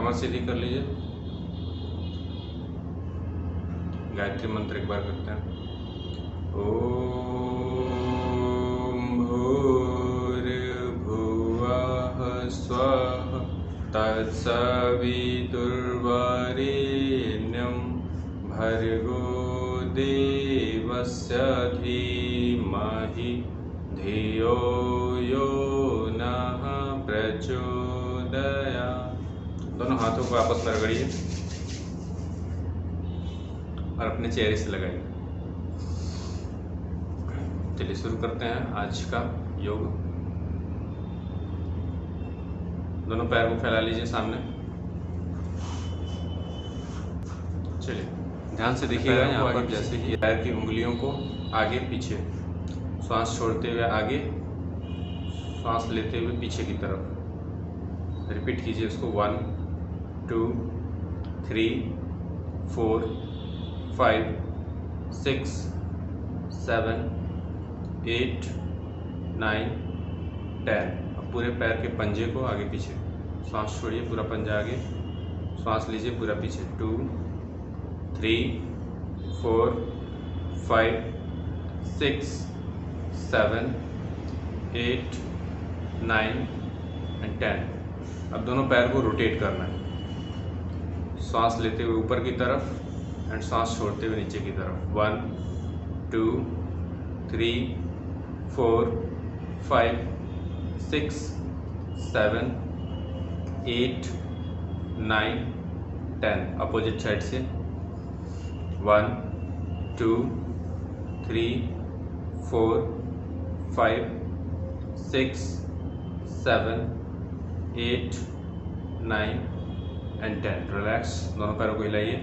कमर सीधी कर लीजिए। गायत्री मंत्र एक बार करते हैं। ओम भूर्भुवः स्वः तत्सवितुर्वरेण्यं भर्गो देवस्य धीमहि धियो यो नः प्रचोदयात्। दोनों हाथों को आपस में रगड़िए और अपने चेहरे से लगाइए। चलिए शुरू करते हैं आज का योग। दोनों पैर को फैला लीजिए सामने। चलिए ध्यान से देखिएगा यहाँ पर, जैसे कि पैर की उंगलियों को आगे पीछे, श्वास छोड़ते हुए आगे, श्वास लेते हुए पीछे की तरफ। रिपीट कीजिए इसको। 1 2 3 4 5 6 7 8 9 10। अब पूरे पैर के पंजे को आगे पीछे, श्वास छोड़िए, पूरा पंजा आगे, श्वास लीजिए, पूरा पीछे। 2 3 4 5 6 7 8 9 एंड 10। अब दोनों पैर को रोटेट करना है, श्वास लेते हुए ऊपर की तरफ एंड श्वास छोड़ते हुए नीचे की तरफ। 1 2 3 4 5 6 7 8 9 10। अपोजिट साइड से 1 2 3 4 5 6 7 8 9 एंड 10। रिलैक्स। दोनों पैरों को हिलाइए।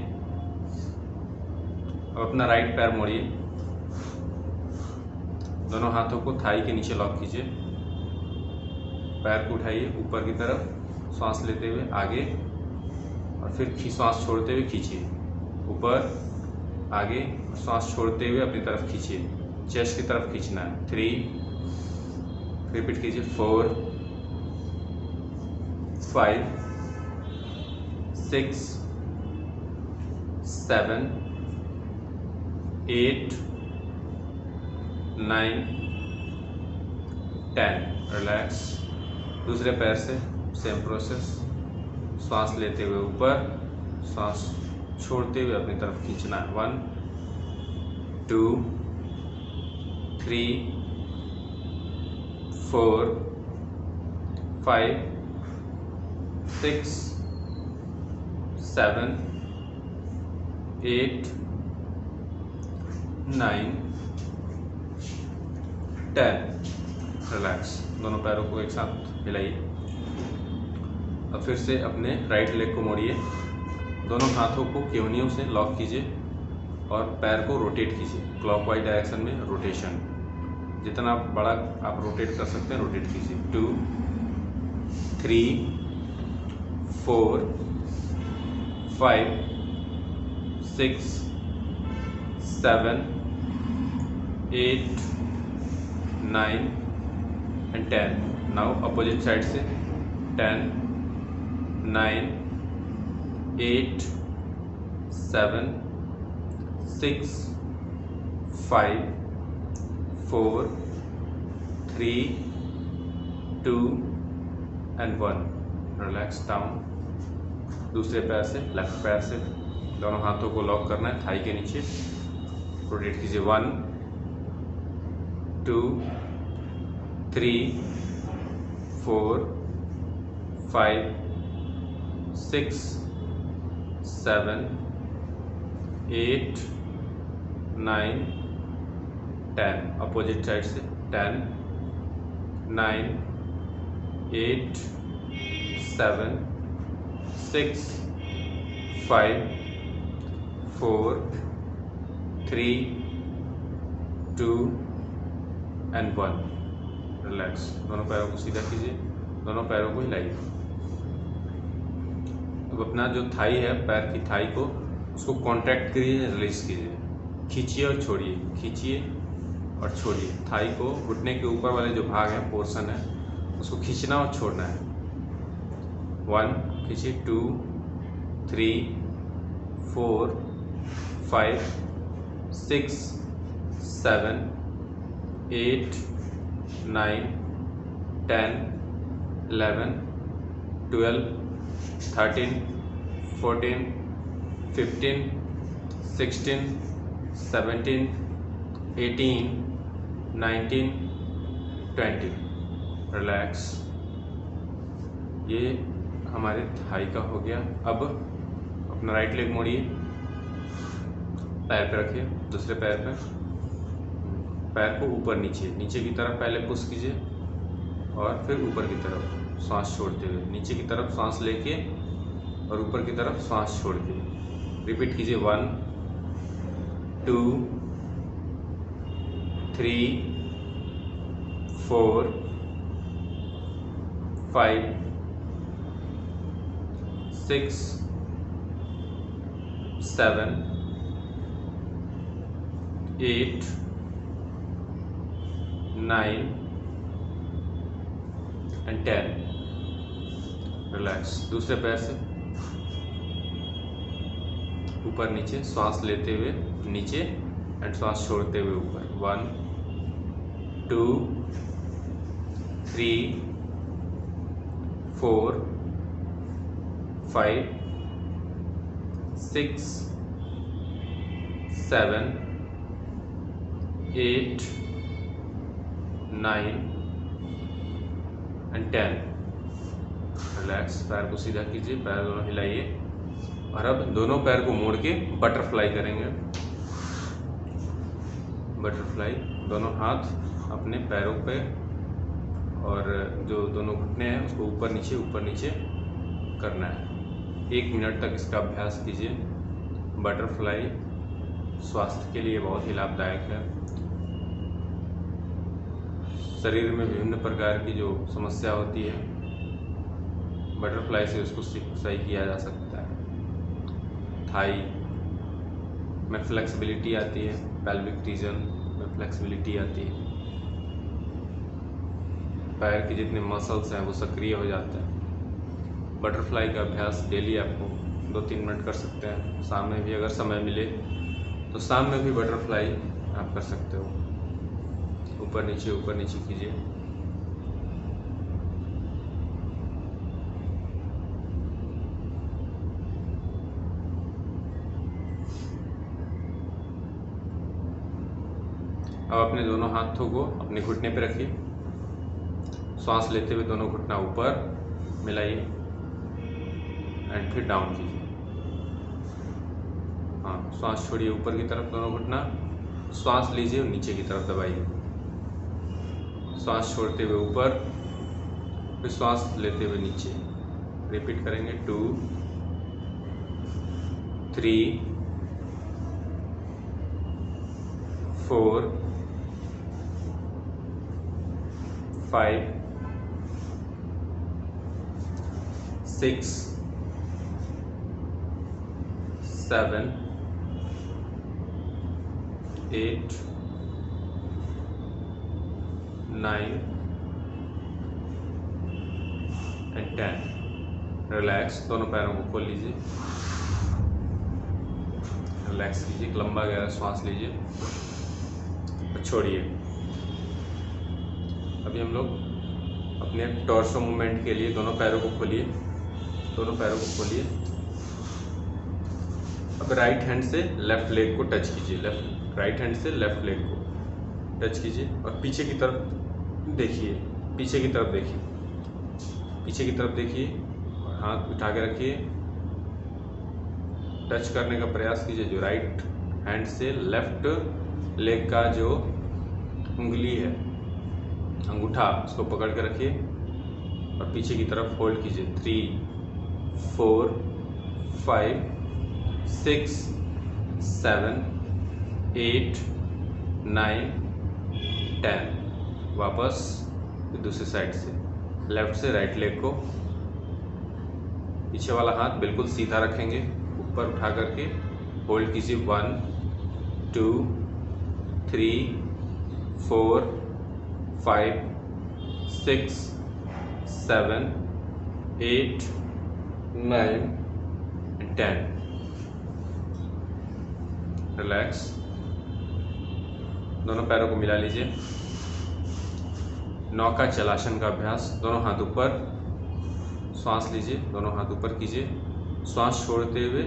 अब अपना राइट पैर मोड़िए, दोनों हाथों को थाई के नीचे लॉक कीजिए, पैर को उठाइए ऊपर की तरफ, श्वास लेते हुए आगे और फिर श्वास छोड़ते हुए खींचिए ऊपर आगे, श्वास छोड़ते हुए अपनी तरफ खींचिए, चेस्ट की तरफ खींचना है। 3, रिपीट कीजिए। 4 5 6 7 8 9 10। रिलैक्स। दूसरे पैर से सेम प्रोसेस, श्वास लेते हुए ऊपर, श्वास छोड़ते हुए अपनी तरफ खींचना है। 1 2 3 4 5 6 7 8 9 10। रिलैक्स। दोनों पैरों को एक साथ हिलाइए। अब फिर से अपने राइट लेग को मोड़िए, दोनों हाथों को केवनियों से लॉक कीजिए और पैर को रोटेट कीजिए क्लॉकवाइज डायरेक्शन में। रोटेशन जितना बड़ा आप रोटेट कर सकते हैं रोटेट कीजिए। 2 3 4 5 6 7 8 9 एंड 10। नाउ अपोजिट साइड से 10 9 8 7 6 5 4 3 2 एंड 1। Relax down. दूसरे पैर से, लेफ्ट पैर से दोनों हाथों को लॉक करना है थाई के नीचे, रोटेट कीजिए। 1 2 3 4 5 6 7 8 9 10। अपोजिट साइड से 10 9 8 7 6 5 4 3 2 एंड 1। रिलैक्स। दोनों पैरों को सीधा कीजिए, दोनों पैरों को हिलाइए। अब अपना जो थाई है, पैर की थाई को, उसको कॉन्ट्रैक्ट करिए, रिलीज कीजिए, खींचिए और छोड़िए, खींचिए और छोड़िए। थाई को, घुटने के ऊपर वाले जो भाग है, पोर्शन है, उसको खींचना और छोड़ना है। 1 खींचिए, 2 3 4 5 6 7 8 9 10 11 12 13 14 15 16 17 18 19 20। रिलैक्स। ये हमारे थाई का हो गया। अब अपना राइट लेग मोड़िए, पैर पे रखिए, दूसरे पैर पे, पैर को ऊपर नीचे, नीचे की तरफ पहले पुश कीजिए और फिर ऊपर की तरफ सांस छोड़ते हुए, नीचे की तरफ सांस लेके और ऊपर की तरफ सांस छोड़ के रिपीट कीजिए। 1 2 3 4 5 6 7 8 9 and 10। रिलैक्स। दूसरे पैर से ऊपर नीचे सांस लेते हुए नीचे एंड सांस छोड़ते हुए ऊपर। 1 2 3 4 5 6 7 8 9 and 10। रिलैक्स। पैर को सीधा कीजिए, पैर दोनों हिलाइए और अब दोनों पैर को मोड़ के बटरफ्लाई करेंगे। बटरफ्लाई। दोनों हाथ अपने पैरों पे और जो दोनों घुटने हैं उसको ऊपर नीचे करना है। 1 मिनट तक इसका अभ्यास कीजिए। बटरफ्लाई स्वास्थ्य के लिए बहुत ही लाभदायक है। शरीर में विभिन्न प्रकार की जो समस्या होती है, बटरफ्लाई से उसको सही किया जा सकता है। थाई में फ्लेक्सिबिलिटी आती है, पेल्विक रीजन में फ्लेक्सिबिलिटी आती है, पैर के जितने मसल्स हैं वो सक्रिय हो जाते हैं। बटरफ्लाई का अभ्यास डेली आपको 2-3 मिनट कर सकते हैं। शाम में भी अगर समय मिले तो शाम में भी बटरफ्लाई आप कर सकते हो। ऊपर नीचे कीजिए। अब अपने दोनों हाथों को अपने घुटने पे रखिए। सांस लेते हुए दोनों घुटना ऊपर मिलाइए एंड फिर डाउन कीजिए। हाँ, सांस छोड़िए ऊपर की तरफ दोनों घुटना, सांस लीजिए और नीचे की तरफ दबाइए। सांस छोड़ते हुए ऊपर, फिर सांस लेते हुए नीचे। रिपीट करेंगे। 2 3 4 5 6 7 8 9 and 10। रिलैक्स। दोनों पैरों को खोल लीजिए, रिलैक्स कीजिए, लंबा गहरा श्वास लीजिए और छोड़िए। अभी हम लोग अपने टॉर्सो मूवमेंट के लिए दोनों पैरों को खोलिए, दोनों पैरों को खोलिए। अब राइट हैंड से लेफ्ट लेग को टच कीजिए, राइट हैंड से लेफ्ट लेग को टच कीजिए और पीछे की तरफ देखिए, पीछे की तरफ देखिए, पीछे की तरफ देखिए और हाथ उठा के रखिए। टच करने का प्रयास कीजिए। जो राइट हैंड से लेफ्ट लेग का जो उंगली है, अंगूठा, उसको पकड़ के रखिए और पीछे की तरफ होल्ड कीजिए। 3 4 5 6 7 8 9 10। वापस दूसरी साइड से, लेफ्ट से राइट लेग को, पीछे वाला हाथ बिल्कुल सीधा रखेंगे, ऊपर उठा करके होल्ड कीजिए। 1 2 3 4 5 6 7 8 9 10. रिलैक्स, दोनों पैरों को मिला लीजिए। नौका चलासन का अभ्यास। दोनों हाथ ऊपर, श्वास लीजिए, दोनों हाथ ऊपर कीजिए, श्वास छोड़ते हुए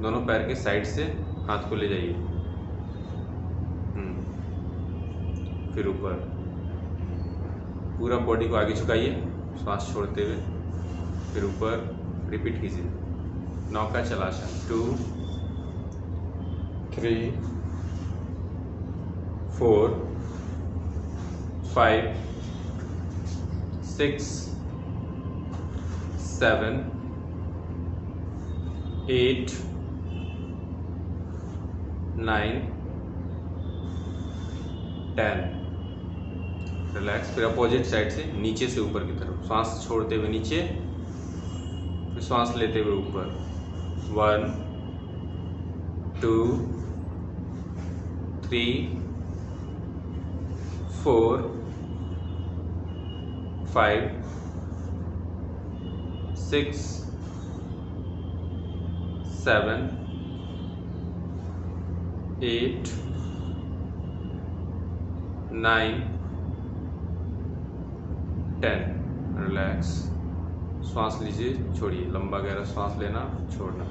दोनों पैर के साइड से हाथ को ले जाइए, फिर ऊपर, पूरा बॉडी को आगे झुकाइए, श्वास छोड़ते हुए, फिर ऊपर। रिपीट कीजिए, नौका चलासन। 2 3 4 5 6 7 8 9 10। रिलैक्स। फिर अपोजिट साइड से नीचे से ऊपर की तरफ, सांस छोड़ते हुए नीचे, फिर सांस लेते हुए ऊपर। 1 2 3 4 5 6 7 8 9 10। रिलैक्स। श्वास लीजिए, छोड़िए, लंबा गहरा श्वास लेना, छोड़ना।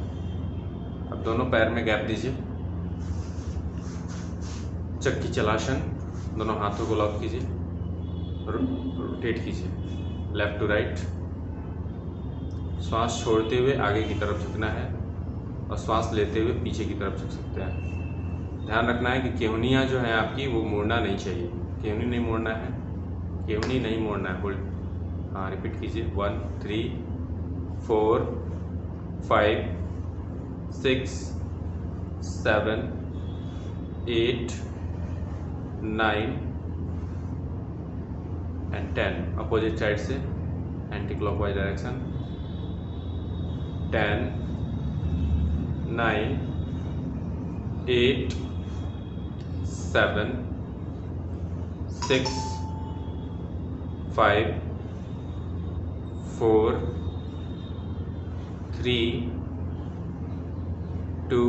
अब दोनों पैर में गैप दीजिए। चक्की चलासन। दोनों हाथों को लॉक कीजिए, रोटेट कीजिए, लेफ्ट टू राइट। श्वास छोड़ते हुए आगे की तरफ झुकना है और श्वास लेते हुए पीछे की तरफ झुक सकते हैं। ध्यान रखना है कि केहनियाँ जो है आपकी वो मोड़ना नहीं चाहिए, केहनी नहीं मोड़ना है, केहनी नहीं मोड़ना है। होल्ड। हाँ, रिपीट कीजिए। 1 3 4 5 6 7 8 9 एंड 10। अपोजिट साइड से anti clockwise direction. 10 9 8 7 6 5 4 3 2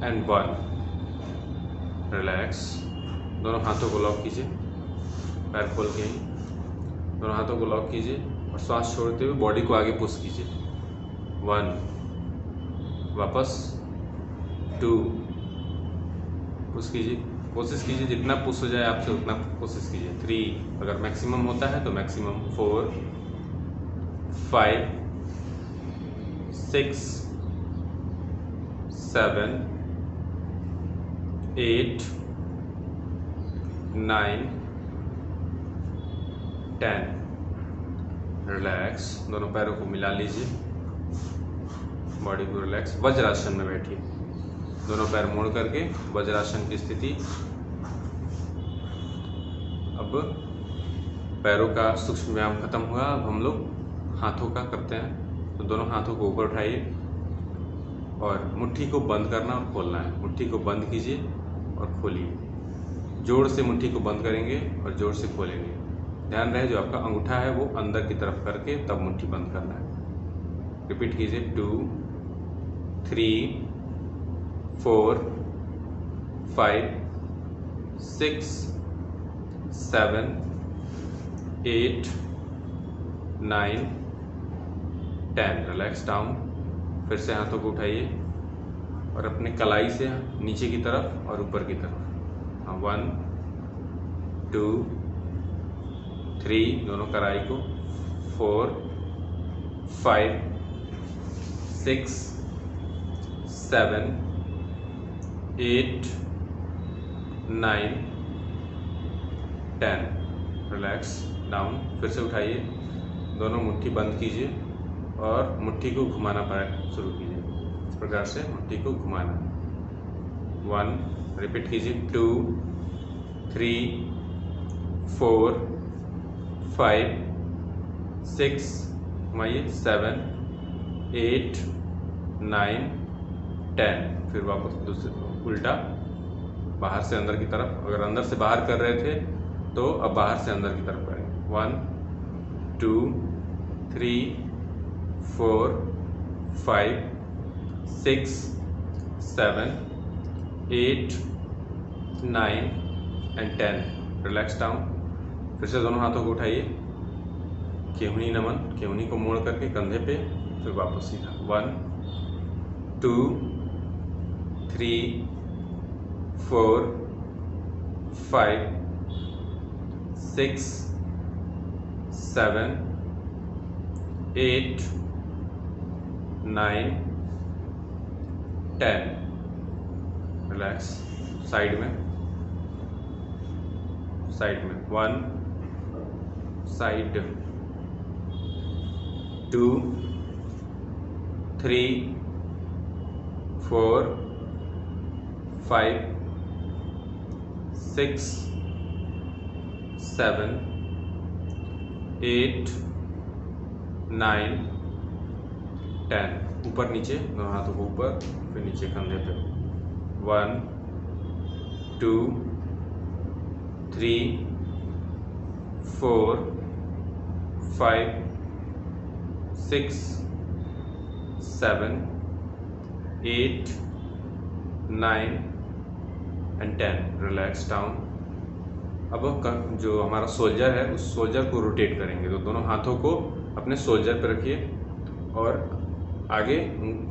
and 1। Relax. दोनों हाथों को लॉक कीजिए, पैर खोल के ही दोनों हाथों को लॉक कीजिए और श्वास छोड़ते हुए बॉडी को आगे पुश कीजिए। 1, वापस 2, पुश कीजिए, कोशिश कीजिए जितना पुश हो जाए आपसे उतना कोशिश कीजिए। 3, अगर मैक्सिमम होता है तो मैक्सिमम। 4 5 6 7 8 9 10। रिलैक्स। दोनों पैरों को मिला लीजिए, बॉडी को रिलैक्स। वज्रासन में बैठिए, दोनों पैर मोड़ करके वज्रासन की स्थिति। अब पैरों का सूक्ष्म व्यायाम खत्म हुआ। अब हम लोग हाथों का करते हैं। तो दोनों हाथों को ऊपर उठाइए और मुट्ठी को बंद करना और खोलना है। मुट्ठी को बंद कीजिए और खोलिए। जोर से मुट्ठी को बंद करेंगे और जोर से खोलेंगे। ध्यान रहे जो आपका अंगूठा है वो अंदर की तरफ करके तब मुट्ठी बंद करना है। रिपीट कीजिए। 2 3 4 5 6 7 8 9 10। Relax down. फिर से हाथों को उठाइए और अपने कलाई से नीचे की तरफ और ऊपर की तरफ। 1 2 3, दोनों कलाई को। 4 5 6 7 8 9 10। Relax down. फिर से उठाइए, दोनों मुट्ठी बंद कीजिए और मुट्ठी को घुमाना शुरू कीजिए। इस प्रकार से मुट्ठी को घुमाना। 1, रिपीट कीजिए। 2 3 4 5 6, घुमाइए। 7 8 9 10। फिर वापस दूसरे उल्टा, बाहर से अंदर की तरफ। अगर अंदर से बाहर कर रहे थे तो अब बाहर से अंदर की तरफ करें। 1 2 3 4 5 6 7 8 9 एंड 10। Relax down. फिर से दोनों हाथों को उठाइए, केहूनी नमन, केहूनी को मोड़ करके कंधे पे, फिर वापस सीधा। 1 2 3 4 5 6 7 8 9 10। रिलैक्स। साइड में 1 साइड 2 3 4 5 6 7 8 9 10। ऊपर नीचे, दोनों हाथों को ऊपर, फिर नीचे कंधे पे। 1 2 3 4 5 6 7 8 9 एंड 10। Relax down. अब जो हमारा सोल्जर है उस सोल्जर को रोटेट करेंगे। तो दोनों हाथों को अपने सोल्जर पर रखिए और आगे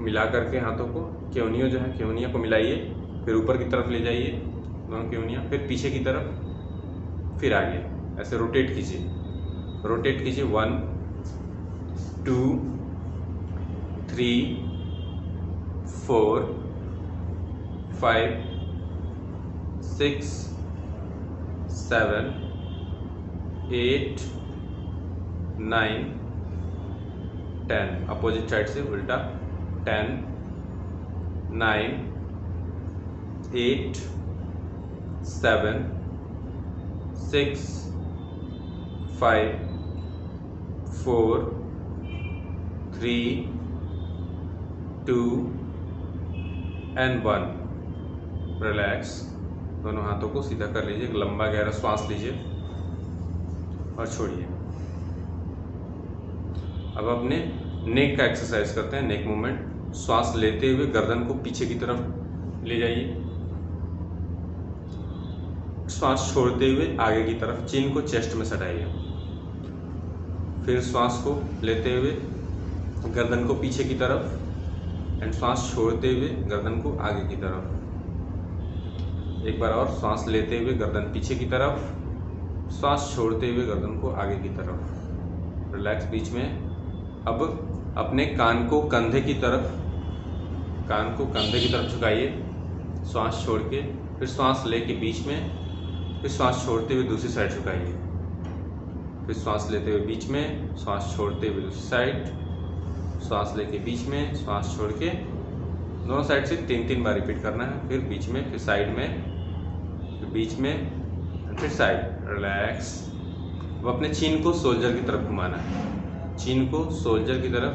मिला करके हाथों को, केवनियों जो है केवनियों को मिलाइए, फिर ऊपर की तरफ ले जाइए दोनों केवनियाँ, फिर पीछे की तरफ, फिर आगे। ऐसे रोटेट कीजिए। 1 2 3 4 5 6 7 8 9 10। अपोजिट साइड से उल्टा। 10 9 8 7 6 5 4 3 2 एंड 1। रिलैक्स। दोनों हाथों को सीधा कर लीजिए, एक लंबा गहरा श्वास लीजिए और छोड़िए। अब अपने नेक का एक्सरसाइज करते हैं, नेक मूवमेंट। श्वास लेते हुए गर्दन को पीछे की तरफ ले जाइए, श्वास छोड़ते हुए आगे की तरफ, चिन को चेस्ट में सटाइए। फिर श्वास को लेते हुए गर्दन को पीछे की तरफ एंड श्वास छोड़ते हुए गर्दन को आगे की तरफ। एक बार और, श्वास लेते हुए गर्दन पीछे की तरफ, श्वास छोड़ते हुए गर्दन को आगे की तरफ। रिलैक्स बीच में। अब अपने कान को कंधे की तरफ झुकाइए, श्वास छोड़ के, फिर श्वास लेके बीच में, फिर श्वास छोड़ते हुए दूसरी साइड झुकाइए, फिर श्वास लेते हुए बीच में, श्वास छोड़ते हुए दूसरी साइड, श्वास लेके बीच में, श्वास छोड़ के, दोनों साइड से 3 बार रिपीट करना है। फिर बीच में, फिर साइड में, फिर बीच में, फिर साइड। रिलैक्स। अब अपने चीन को सोल्जर की तरफ घुमाना है, चीन को सोल्जर की तरफ।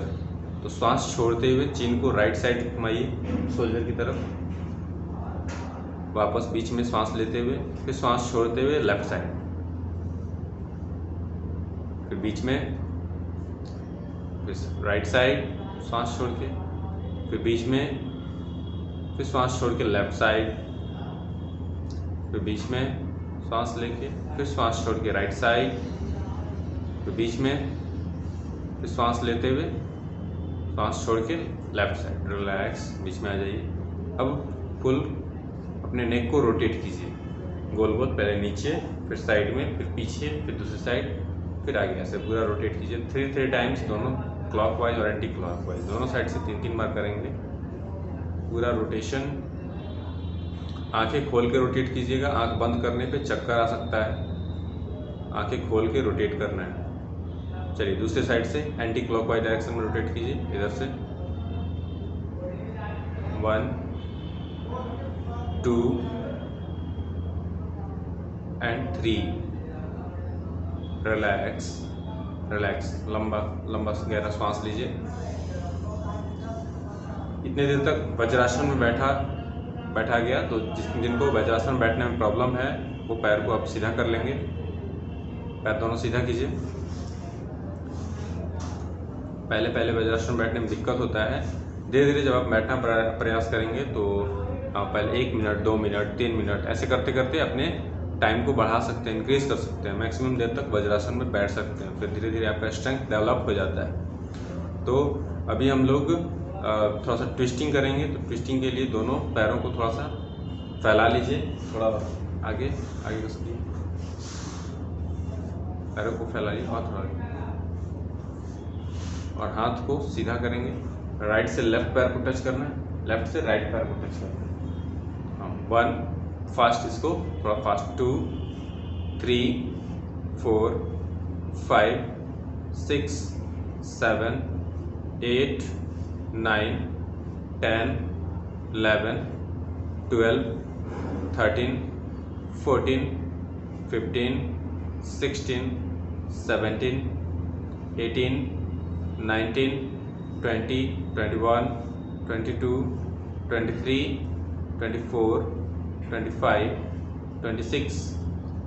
तो श्वास छोड़ते हुए चीन को राइट साइड घुमाइए सोल्जर की तरफ, वापस बीच में श्वास लेते हुए, फिर श्वास छोड़ते हुए लेफ्ट साइड, फिर बीच में, फिर राइट साइड श्वास छोड़ के, फिर बीच में, फिर श्वास छोड़ के लेफ्ट साइड, फिर बीच में श्वास लेके, फिर श्वास छोड़ के राइट साइड, फिर बीच में, फिर श्वास लेते हुए श्वास छोड़ के लेफ्ट साइड। रिलैक्स। बीच में आ जाइए। अब फुल अपने नेक को रोटेट कीजिए गोल गोल, पहले नीचे, फिर साइड में, फिर पीछे, फिर दूसरी साइड, फिर आगे। ऐसे पूरा रोटेट कीजिए 3 टाइम्स, दोनों क्लॉकवाइज और एंटी क्लॉकवाइज, दोनों साइड से 3 बार करेंगे पूरा रोटेशन। आंखें खोल के रोटेट कीजिएगा, आंख बंद करने पे चक्कर आ सकता है, आंखें खोल के रोटेट करना है। चलिए दूसरे साइड से एंटी क्लॉकवाइज डायरेक्शन में रोटेट कीजिए, इधर से। 1 2 एंड 3। रिलैक्स। लंबा गहरा श्वास लीजिए। इतने देर तक वज्रासन में बैठा गया, तो जिनको वज्रासन में बैठने में प्रॉब्लम है वो पैर को आप सीधा कर लेंगे, पैर दोनों सीधा कीजिए। पहले पहले वज्रासन बैठने में दिक्कत होता है। धीरे धीरे जब आप बैठना प्रयास करेंगे तो आप पहले 1 मिनट, 2 मिनट, 3 मिनट ऐसे करते करते अपने टाइम को बढ़ा सकते हैं, इंक्रीज कर सकते हैं, मैक्सिमम देर तक वज्रासन में बैठ सकते हैं। फिर धीरे धीरे आपका स्ट्रेंथ डेवलप हो जाता है। तो अभी हम लोग थोड़ा सा ट्विस्टिंग करेंगे। तो ट्विस्टिंग के लिए दोनों पैरों को थोड़ा सा फैला लीजिए, थोड़ा आगे आगे कर सकिए, पैरों को फैलाइए और थोड़ा आगे, और हाथ को सीधा करेंगे। राइट से लेफ्ट पैर को टच करना है, लेफ्ट से राइट पैर को टच करना है। हाँ, 1 फास्ट, इसको थोड़ा फास्ट, 2 3 4 5 6 7 8 9 10 11 12 13 14 15 16 17 18 19 20 21 22 23 24 25 26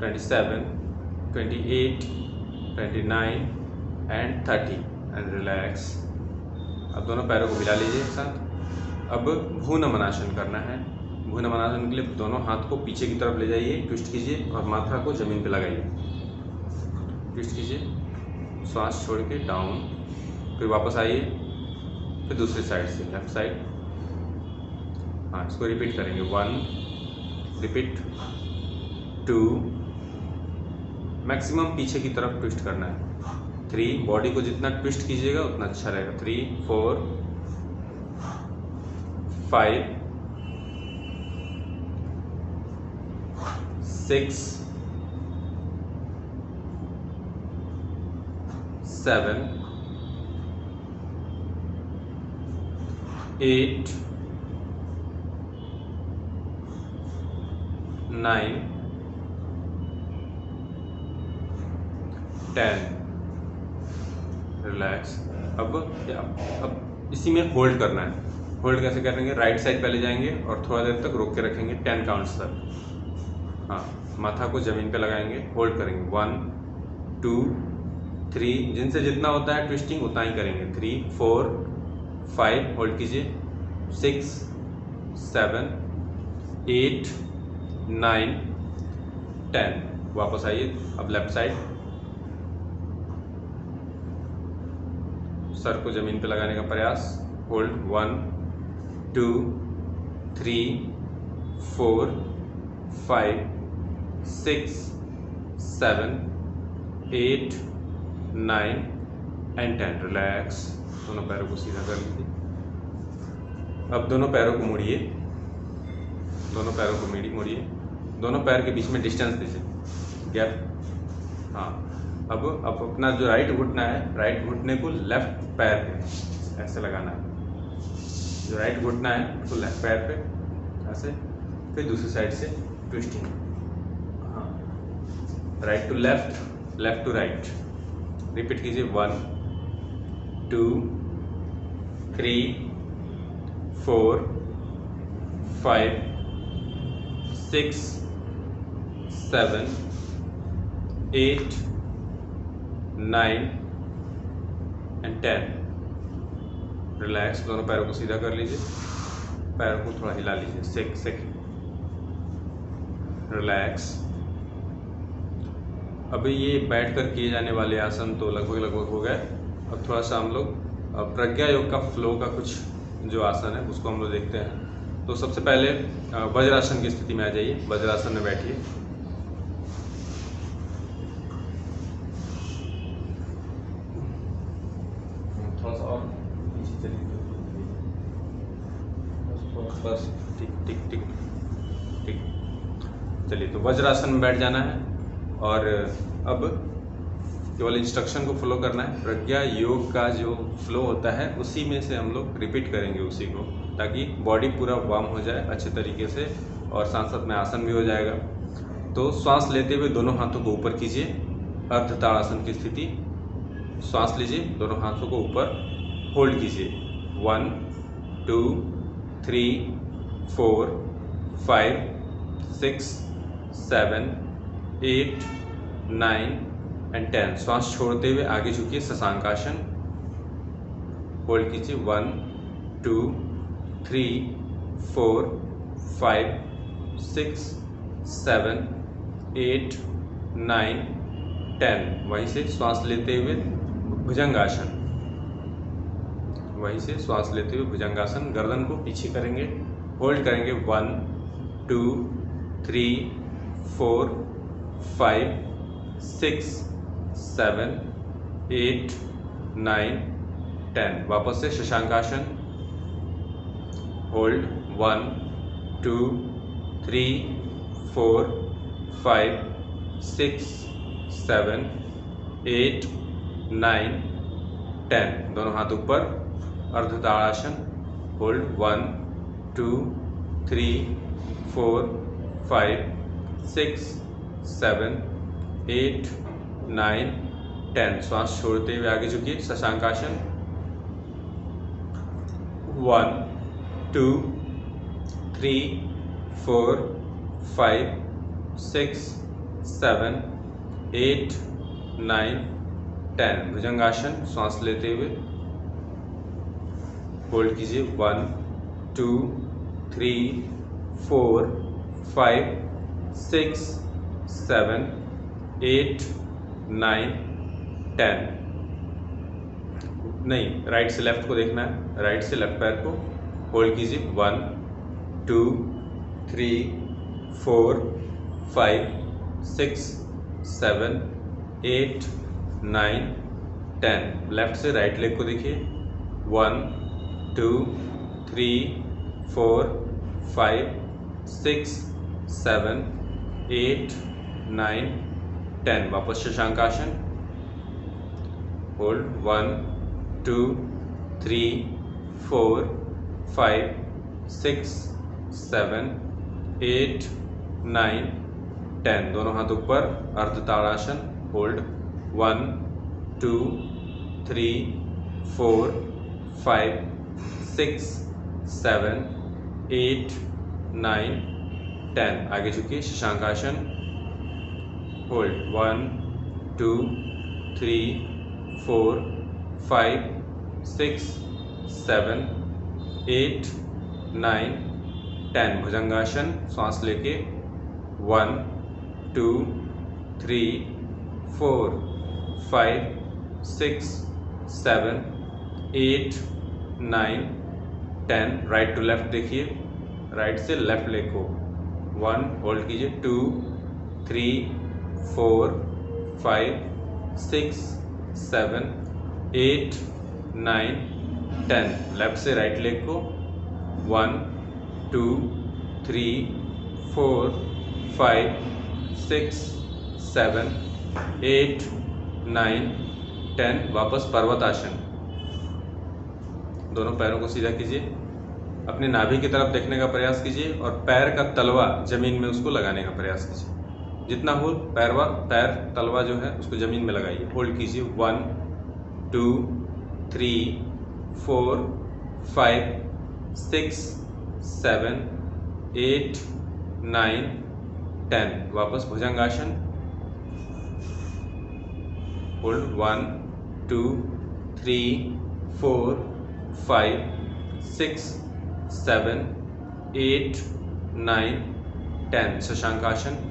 27 28 29 एंड 30 एंड रिलैक्स। अब दोनों पैरों को मिला लीजिए एक साथ। अब भूनमनासन करना है। भूनमनासन के लिए दोनों हाथ को पीछे की तरफ ले जाइए, ट्विस्ट कीजिए और माथा को जमीन पे लगाइए। ट्विस्ट कीजिए, श्वास छोड़ के डाउन, फिर वापस आइए, फिर दूसरी साइड से लेफ्ट साइड। हाँ, इसको रिपीट करेंगे। 1 रिपीट, 2 मैक्सिमम पीछे की तरफ ट्विस्ट करना है, 3 बॉडी को जितना ट्विस्ट कीजिएगा उतना अच्छा रहेगा, 3 4 5 6 7 8 9 10 रिलैक्स। अब इसी में होल्ड करना है। होल्ड कैसे करेंगे? राइट साइड पहले जाएंगे और थोड़ा देर तक रोक के रखेंगे, 10 काउंट्स तक। हाँ, माथा को जमीन पे लगाएंगे, होल्ड करेंगे, 1 2 3, जिनसे जितना होता है ट्विस्टिंग उतना ही करेंगे, 3 4 5 होल्ड कीजिए, 6 7 8 9 10 वापस आइए। अब लेफ्ट साइड, सर को जमीन पे लगाने का प्रयास, होल्ड, 1 2 3 4 5 6 7 8 9 एंड 10 रिलैक्स। दोनों पैरों को सीधा कर लीजिए। अब दोनों पैरों को मोड़िए, दोनों पैरों को मोड़िए, दोनों पैर के बीच में डिस्टेंस दीजिए, गैप। हाँ, अब अपना जो राइट घुटना है, राइट घुटने को लेफ्ट पैर पे ऐसे लगाना है। जो राइट घुटना है उसको लेफ्ट पैर पे ऐसे, फिर दूसरी साइड से ट्विस्टिंग। हाँ, right to left, left to right, repeat कीजिए, 1 2 3 4 5 6 7 8 9 एंड 10 रिलैक्स। दोनों पैरों को सीधा कर लीजिए, पैरों को थोड़ा हिला लीजिए, 6 6 रिलैक्स। अभी ये बैठकर किए जाने वाले आसन तो लगभग हो गए। अब थोड़ा सा हम लोग प्रज्ञा योग का फ्लो का कुछ जो आसन है उसको हम लोग देखते हैं। तो सबसे पहले वज्रासन की स्थिति में आ जाइए, वज्रासन में बैठिए। थोड़ा सा और पीछे चलिए, बस ठीक ठीक ठीक ठीक। चलिए, तो वज्रासन में बैठ जाना है और अब केवल इंस्ट्रक्शन को फॉलो करना है। प्रज्ञा योग का जो फ्लो होता है उसी में से हम लोग रिपीट करेंगे उसी को, ताकि बॉडी पूरा वार्म हो जाए अच्छे तरीके से और साथ साथ में आसन भी हो जाएगा। तो श्वास लेते हुए दोनों हाथों को ऊपर कीजिए, अर्ध ताड़ासन की स्थिति। श्वास लीजिए, दोनों हाथों को ऊपर होल्ड कीजिए, 1 2 3 4 5 6 7 8 9 एंड 10। श्वास छोड़ते हुए आगे झुकिए, शशांकासन। होल्ड कीजिए 1 2 3 4 5 6 7 8 9 10। वहीं से श्वास लेते हुए भुजंगासन, वहीं से श्वास लेते हुए भुजंगासन। गर्दन को पीछे करेंगे, होल्ड करेंगे 1 2 3 4 5 6 7 8 9 10। वापस से शशांकासन, होल्ड 1 2 3 4 5 6 7 8 9 10। दोनों हाथ ऊपर, अर्धताड़ासन, होल्ड 1 2 3 4 5 6 7 8 9 10। श्वास छोड़ते हुए आगे झुकिए, शशांकासन, 1 2 3 4 5 6 7 8 9 10। भुजंगासन, श्वास लेते हुए होल्ड कीजिए 1 2 3 4 5 6 7 8 9 10। नहीं, राइट से लेफ्ट को देखना है, राइट से लेफ्ट पैर को होल्ड कीजिए 1 2 3 4 5 6 7 8 9 10। लेफ्ट से राइट लेग को देखिए 1 2 3 4 5 6 7 8 9 10। वापस शशांकासन, होल्ड 1 2 3 4 5 6 7 8 9 10। दोनों हाथ ऊपर, अर्धताड़ासन, होल्ड 1 2 3 4 5 6 7 8 9 10। आगे झुकिए, शशांकासन, होल्ड 1 2 3 4 5 6 7 8 9 10। भुजंगासन, श्वास लेके 1 2 3 4 5 6 7 8 9 10। राइट टू लेफ्ट देखिए, राइट से लेफ्ट लेग को 1 होल्ड कीजिए 2 3 4 5 6 7 8 9 10। लेफ्ट से राइट लेग को 1 2 3 4 5 6 7 8 9 10। वापस पर्वतासन, दोनों पैरों को सीधा कीजिए, अपने नाभि की तरफ देखने का प्रयास कीजिए और पैर का तलवा जमीन में उसको लगाने का प्रयास कीजिए। जितना हो पैर तलवा जो है उसको जमीन में लगाइए। होल्ड कीजिए 1 2 3 4 5 6 7 8 9 10। वापस भुजंगासन, होल्ड 1 2 3 4 5 6 7 8 9 10। शशांकासन,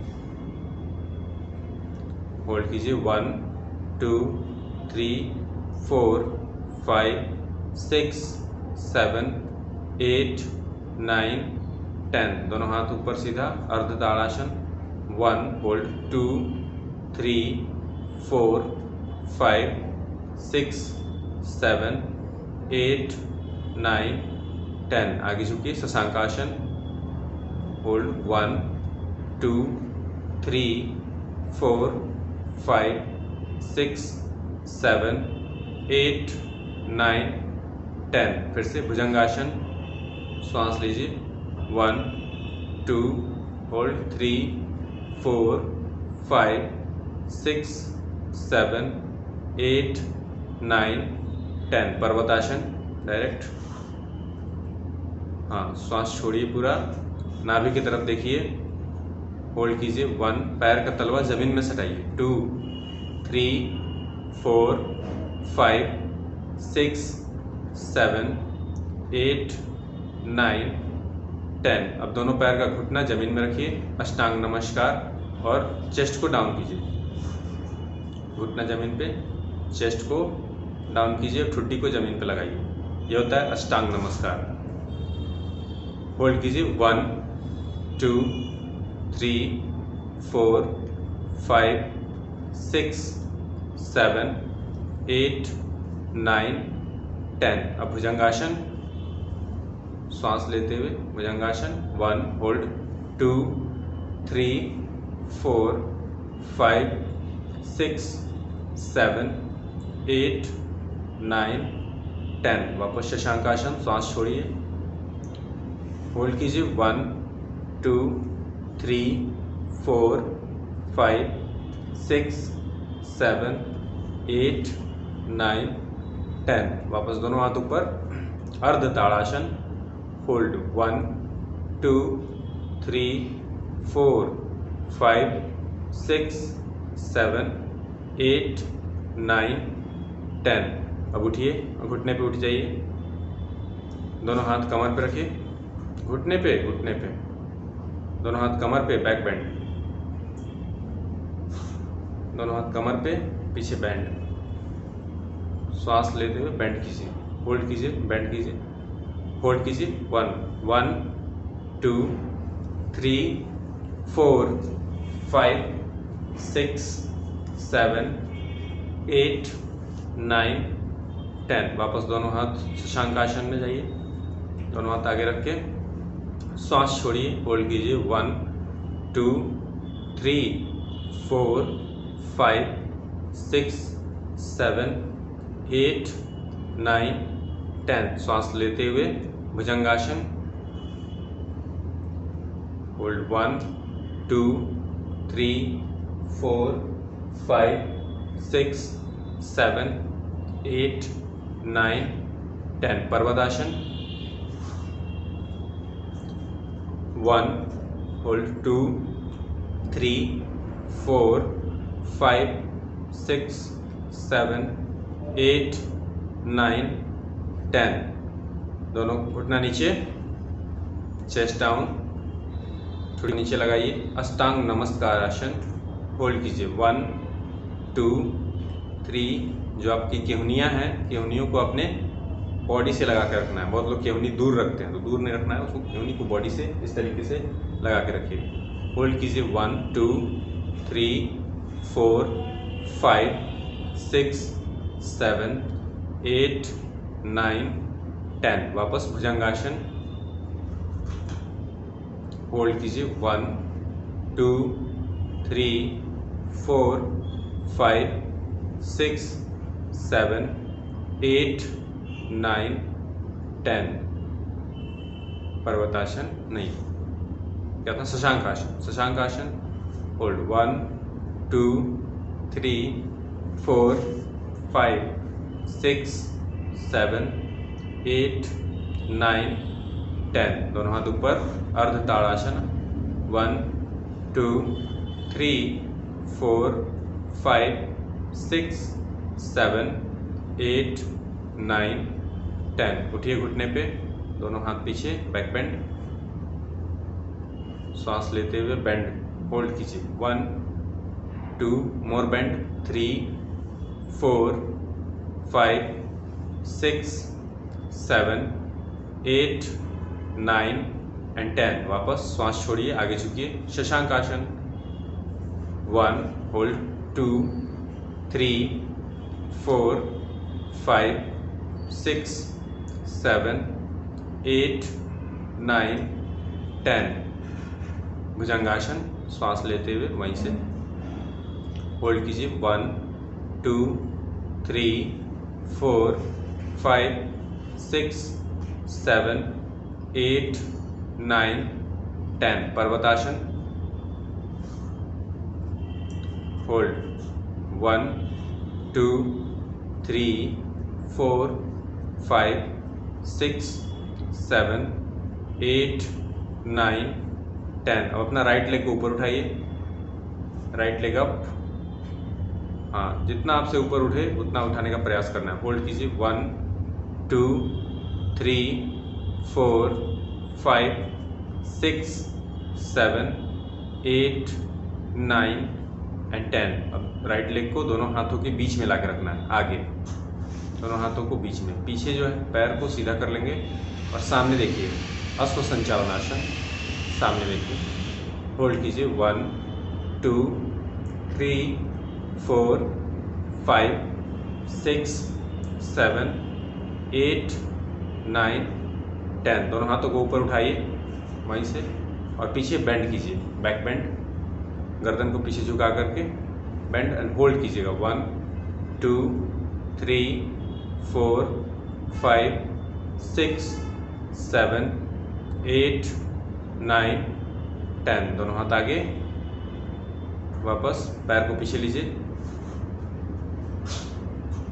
होल्ड कीजिए 1 2 3 4 5 6 7 8 9 10। दोनों हाथ ऊपर सीधा, अर्धताड़ासन, 1 होल्ड 2 3 4 5 6 7 8 9 10। आगे झुकिए, शशांकासन, होल्ड 1 2 3 4 5 6 7 8 9 10। फिर से भुजंगासन, श्वास लीजिए 1 2 होल्ड 3 4 5 6 7 8 9 10। पर्वतासन डायरेक्ट, हाँ, श्वास छोड़िए पूरा, नाभि की तरफ देखिए, होल्ड कीजिए 1, पैर का तलवा जमीन में सटाइए, 2 3 4 5 6 7 8 9 10। अब दोनों पैर का घुटना जमीन में रखिए, अष्टांग नमस्कार, और चेस्ट को डाउन कीजिए। घुटना जमीन पे, चेस्ट को डाउन कीजिए, ठुड्डी को जमीन पे लगाइए। यह होता है अष्टांग नमस्कार। होल्ड कीजिए 1 2 3 4 5 6 7 8 9 10। अब भुजंगासन, श्वास लेते हुए भुजंगासन। 1 होल्ड, 2 3 4 5 6 7 8 9 10। वापस शशांकासन, श्वास छोड़िए, होल्ड कीजिए 1 2 3 4 5 6 7 8 9 10। वापस दोनों हाथ ऊपर, अर्ध ताड़ासन। होल्ड 1 2 3 4 5 6 7 8 9 10। अब उठिए, घुटने पे उठ जाइए, दोनों हाथ कमर पे रखिए, घुटने पे दोनों हाथ कमर पे, बैक बेंड, दोनों हाथ कमर पे, पीछे बैंड। श्वास लेते हुए बेंड कीजिए, होल्ड कीजिए, बेंड कीजिए, होल्ड कीजिए। 1 1 2 3 4 5 6 7 8 9 10। वापस दोनों हाथ शशांकासन में जाइए, दोनों हाथ आगे रख के श्वास छोड़िए, होल्ड कीजिए 1 2 3 4 5 6 7 8 9 10। श्वास लेते हुए भुजंगासन। होल्ड 1 2 3 4 5 6 7 8 9 10। पर्वतासन। 1 होल्ड, 2 3 4 5 6 7 8 9 10। दोनों घुटना नीचे, चेस्ट डाउन, थोड़ी नीचे लगाइए, अष्टांग नमस्कार आसन। होल्ड कीजिए 1 2 3। जो आपकी केहनियाँ हैं, केहनियों को अपने बॉडी से लगा के रखना है। बहुत लोग केहनी दूर रखते हैं, तो दूर नहीं रखना है उसको, केहनी को बॉडी से इस तरीके से लगा के रखिए। होल्ड कीजिए 1 2 3 4 5 6 7 8 9 10। वापस भुजंगासन। होल्ड कीजिए 1 2 3 4 5 6 7 8 9 10। पर्वतासन नहीं, क्या था, शशांकासन। शशांकासन। होल्ड 1 2 3 4 5 6 7 8 9 10। दोनों हाथ ऊपर, अर्ध ताड़ासन। 1 2 3 4 5 6 7 8 9 10। उठिए घुटने पे, दोनों हाथ पीछे, बैक बेंड, श्वास लेते हुए बेंड, होल्ड कीजिए 1 2 मोर बेंड, 3 4 5 6 7 8 9 एंड 10। वापस श्वास छोड़िए, आगे झुकिए, शशांकासन। 1 होल्ड, 2 3 4 5 6 7 8 9 10। भुजंगासन। श्वास लेते हुए वहीं से होल्ड कीजिए 1 2 3 4 5 6 7 8 9 10। पर्वतासन। होल्ड 1 2 3 4 5 6 7 8 9 10। अब अपना राइट लेग को ऊपर उठाइए, राइट लेग अप। हाँ, जितना आपसे ऊपर उठे उतना उठाने का प्रयास करना है। होल्ड कीजिए 1 2 3 4 5 6 7 8 9 एंड 10। अब राइट लेग को दोनों हाथों के बीच में ला के रखना है, आगे दोनों हाथों को बीच में। पीछे जो है पैर को सीधा कर लेंगे और सामने देखिए अश्व संचालनासन, सामने देखिए, होल्ड कीजिए 1 2 3 4 5 6 7 8 9 10। दोनों हाथों को ऊपर उठाइए वहीं से और पीछे बेंड कीजिए, बैक बेंड, गर्दन को पीछे झुका करके बेंड एंड होल्ड कीजिएगा 1 2 3 4 5 6 7 8 9 10। दोनों हाथ आगे, वापस पैर को पीछे लीजिए।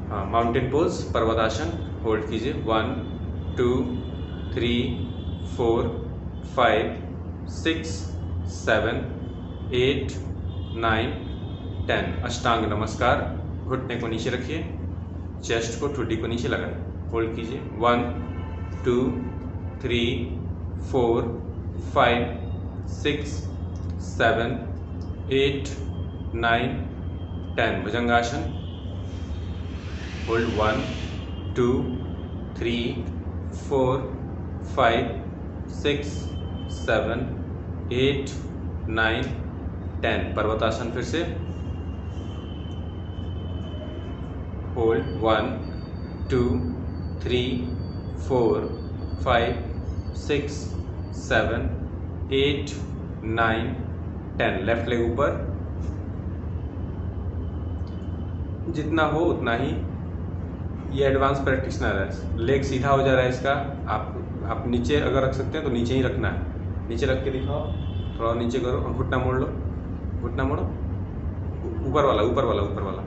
हाँ, माउंटेन पोज, पर्वतासन, होल्ड कीजिए 1 2 3 4 5 6 7 8 9 10। अष्टांग नमस्कार, घुटने को नीचे रखिए, चेस्ट को, ठुड्डी को नीचे लगाइए, होल्ड कीजिए 1 2 3 4 5 6 7 8 9 10। भुजंगासन, होल्ड 1 2 3 4 5 6 7 8 9 10। पर्वतासन फिर से, होल्ड 1 2 3 4 5 6 7 8 9 10। लेफ्ट लेग ऊपर, जितना हो उतना ही। ये एडवांस प्रैक्टिशनर है, लेग सीधा हो जा रहा है इसका। आप नीचे अगर रख सकते हैं तो नीचे ही रखना है, नीचे रख के दिखाओ, थोड़ा नीचे करो और घुटना मोड़ लो, घुटना मोड़ो, ऊपर वाला ऊपर वाला ऊपर वाला।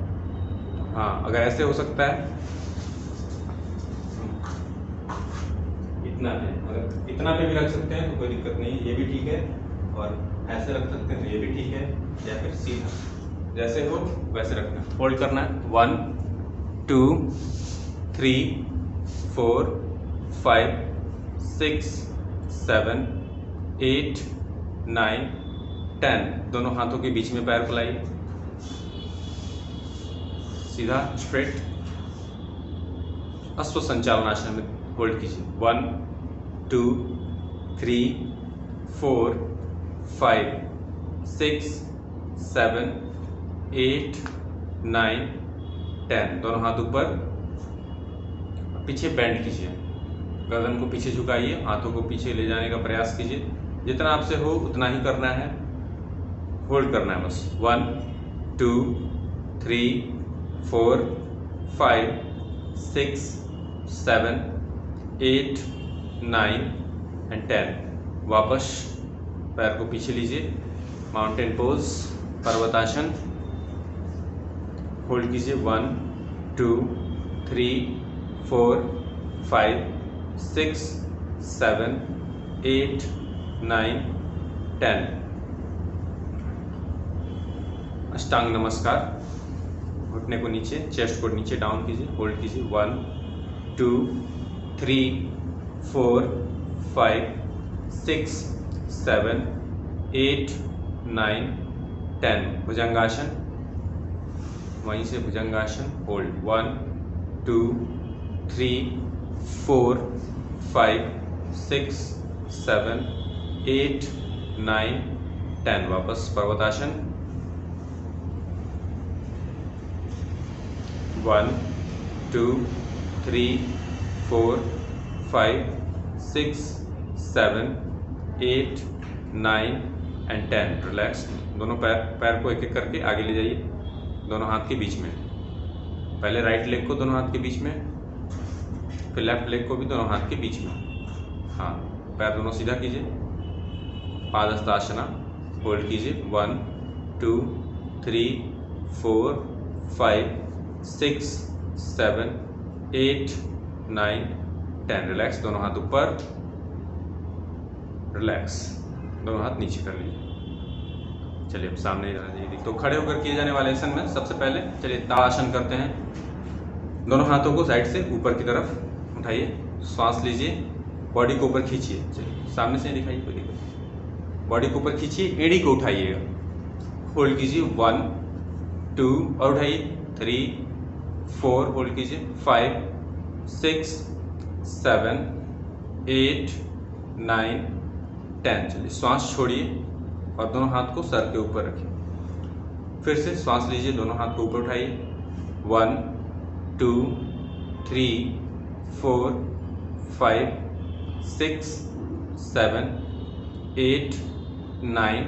हाँ, अगर ऐसे हो सकता है इतना है, अगर इतना पे भी रख सकते हैं तो कोई दिक्कत नहीं है, ये भी ठीक है। और ऐसे रख सकते हैं तो ये भी ठीक है, या फिर सीधा, जैसे हो वैसे रखना है। होल्ड करना है 1 2 3 4 5 6 7 8 9 10। दोनों हाथों के बीच में पैर फैलाइए, सीधा स्ट्रेट। अश्व संचालनासन में होल्ड कीजिए 1 2 3 4 5 6 7 8 9 10। दोनों हाथ ऊपर, पीछे बेंड कीजिए, गर्दन को पीछे झुकाइए, हाथों को पीछे ले जाने का प्रयास कीजिए, जितना आपसे हो उतना ही करना है। होल्ड करना है बस 1 2 3 4 5 6 7 8 9 एंड 10। वापस पैर को पीछे लीजिए, माउंटेन पोज, पर्वतासन, होल्ड कीजिए 1 2 3 4 5 6 7 8 9 10। अष्टांग नमस्कार, घुटने को नीचे, चेस्ट को नीचे डाउन कीजिए, होल्ड कीजिए 1 2 3 4 5 6 7 8 9 10। भुजंगासन, वहीं से भुजंगासन, होल्ड 1 2 3 4 5 6 7 8 9 10। वापस पर्वतासन 1 2 3 4 5 6 7 8 9 एंड 10। रिलैक्स। दोनों पैर को एक एक करके आगे ले जाइए, दोनों हाथ के बीच में। पहले राइट लेग को दोनों हाथ के बीच में, फिर लेफ्ट लेग को भी दोनों हाथ के बीच में। हाँ, पैर दोनों सीधा कीजिए, पादहस्तासना, होल्ड कीजिए 1 2 3 4 5 6 7 8 9 10। रिलैक्स। दोनों हाथ ऊपर, रिलैक्स, दोनों हाथ नीचे कर लीजिए। चलिए अब सामने जाइए। तो खड़े होकर किए जाने वाले आसन में सबसे पहले चलिए ताड़ासन करते हैं। दोनों हाथों को साइड से ऊपर की तरफ उठाइए, श्वास लीजिए, बॉडी को ऊपर खींचिए। चलिए सामने से दिखाइए, कोई दिक्कत नहीं। बॉडी को ऊपर खींचिए, एड़ी को उठाइएगा, होल्ड कीजिए 1 2 और उठाइए 3 4, होल्ड कीजिए 5 6 7 8 9 10। चलिए श्वास छोड़िए और दोनों हाथ को सर के ऊपर रखिए। फिर से श्वास लीजिए, दोनों हाथ को ऊपर उठाइए 1 2 3 4 5 6 7 8 9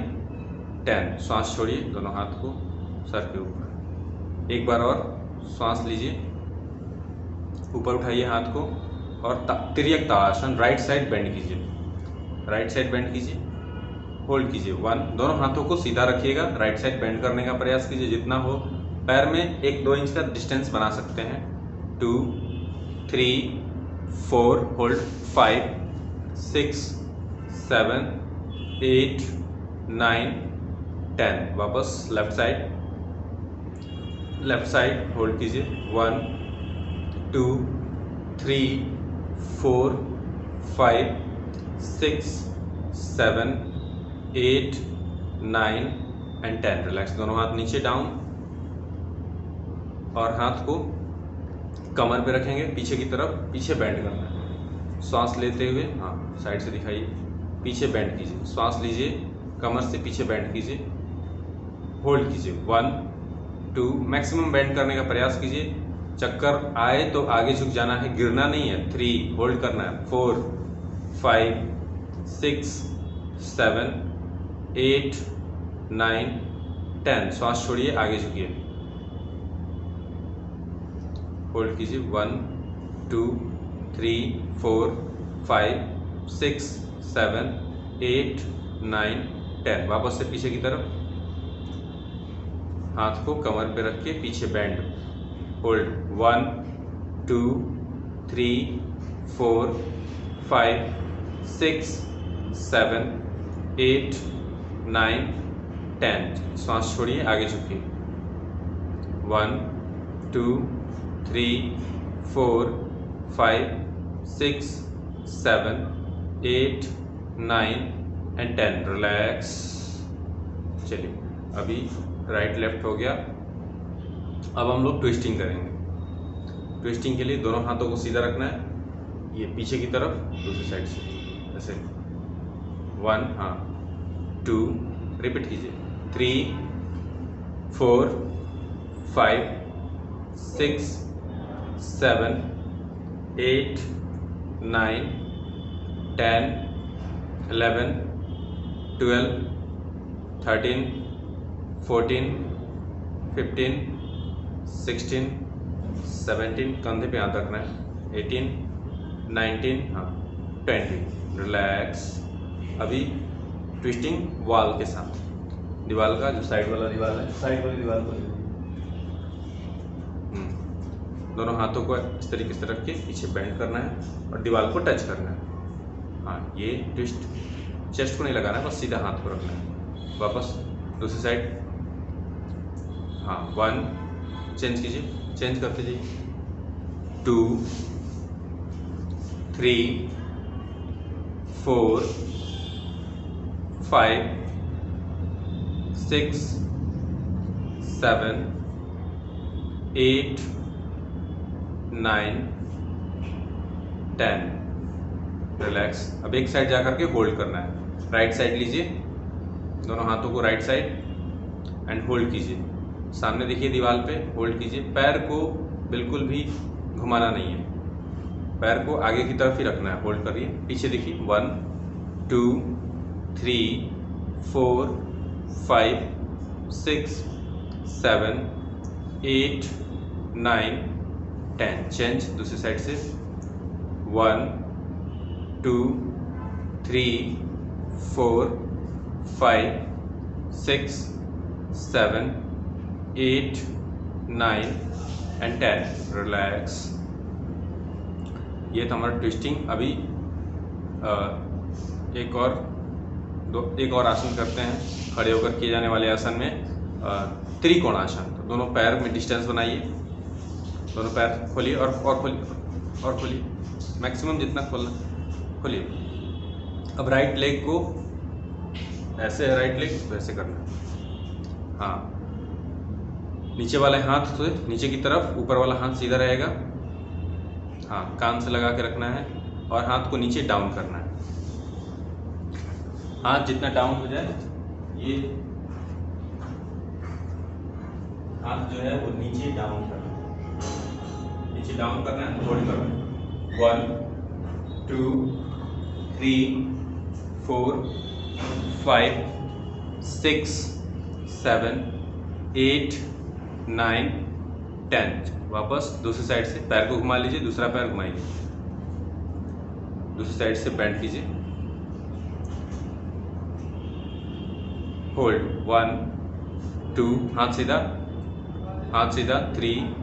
10। श्वास छोड़िए, दोनों हाथ को सर के ऊपर। एक बार और श्वास लीजिए, ऊपर उठाइए हाथ को और तिर्यक ताड़ासन, राइट साइड बेंड कीजिए, राइट साइड बेंड कीजिए, होल्ड कीजिए 1। दोनों हाथों को सीधा रखिएगा, राइट साइड बेंड करने का प्रयास कीजिए जितना हो। पैर में 1-2 इंच का डिस्टेंस बना सकते हैं। 2 3 4, होल्ड 5 6 7 8 9 10। वापस लेफ्ट साइड होल्ड कीजिए 1 2 3 4 5 6 7 8 9 एंड 10। रिलैक्स, दोनों हाथ नीचे डाउन और हाथ को कमर पे रखेंगे, पीछे की तरफ, पीछे बेंड करना है। श्वास लेते हुए, हाँ साइड से दिखाइए, पीछे बेंड कीजिए, श्वास लीजिए, कमर से पीछे बेंड कीजिए, होल्ड कीजिए 1 2, मैक्सिमम बेंड करने का प्रयास कीजिए। चक्कर आए तो आगे झुक जाना है, गिरना नहीं है। 3, होल्ड करना है 4 5 6 7 8 9 10। श्वास छोड़िए, आगे झुकिए, होल्ड कीजिए 1 2 3 4 5 6 7 8 9 10। वापस से पीछे की तरफ, हाथ को कमर पे रख के पीछे बेंड, होल्ड 1 2 3 4 5 6 7 8 9 10। श्वास छोड़िए, आगे झुकिए 1 2 3 4 5 6 7 8 9 एंड 10। रिलैक्स। चलिए अभी राइट लेफ्ट हो गया। अब हम लोग ट्विस्टिंग करेंगे। ट्विस्टिंग के लिए दोनों हाथों को सीधा रखना है, ये पीछे की तरफ, दूसरी साइड से ऐसे 1, हाँ 2, रिपीट कीजिए 3 4 5 6 7 8 9 10 11 12 13 14 15 16 17, कंधे पे हाथ रखना है 18 19, हाँ 20। रिलैक्स। अभी ट्विस्टिंग वॉल के साथ, दीवार का जो साइड वाला दीवार है, साइड वाली दीवार को दोनों हाथों को इस तरीके से रख के पीछे बेंड करना है और दीवार को टच करना है। हाँ ये ट्विस्ट, चेस्ट को नहीं लगाना है, बस सीधा हाथ को रखना है। वापस दूसरी साइड, हाँ 1, चेंज कीजिए, चेंज करते जाइए 2 3 4 5 6 7 8 9 10। रिलैक्स। अब एक साइड जाकर के होल्ड करना है, राइट साइड लीजिए, दोनों हाथों को राइट साइड एंड होल्ड कीजिए। सामने देखिए दीवार पे, होल्ड कीजिए। पैर को बिल्कुल भी घुमाना नहीं है, पैर को आगे की तरफ ही रखना है, होल्ड करिए। पीछे देखिए 1 2 3 4 5 6 7 8 9 10। चेंज दूसरी साइड से 1 2 3 4 5 6 7 8 9 एंड 10। रिलैक्स। ये था हमारा ट्विस्टिंग। अभी एक और आसन करते हैं, खड़े होकर किए जाने वाले आसन में त्रिकोणासन। तो दोनों पैर में डिस्टेंस बनाइए, दोनों पैर खोलिए और खोलिए, और खोलिए, मैक्सिमम जितना खोलना खोलिए। अब राइट लेग को ऐसे है, राइट लेग वैसे करना है। हाँ, नीचे वाले हाथ से नीचे की तरफ, ऊपर वाला हाथ सीधा रहेगा। हाँ, कान से लगा के रखना है और हाथ को नीचे डाउन करना है। हाथ जितना डाउन हो जाए, ये हाथ जो है वो नीचे डाउन करना है, नीचे डाउन करना है, होल्ड करना है। 1 2 3 4 5 6 7 8 9 10। वापस दूसरी साइड से पैर को घुमा लीजिए, दूसरा पैर घुमाइए, दूसरी साइड से बेंड कीजिए, होल्ड 1 2, हाथ सीधा, हाथ सीधा, 3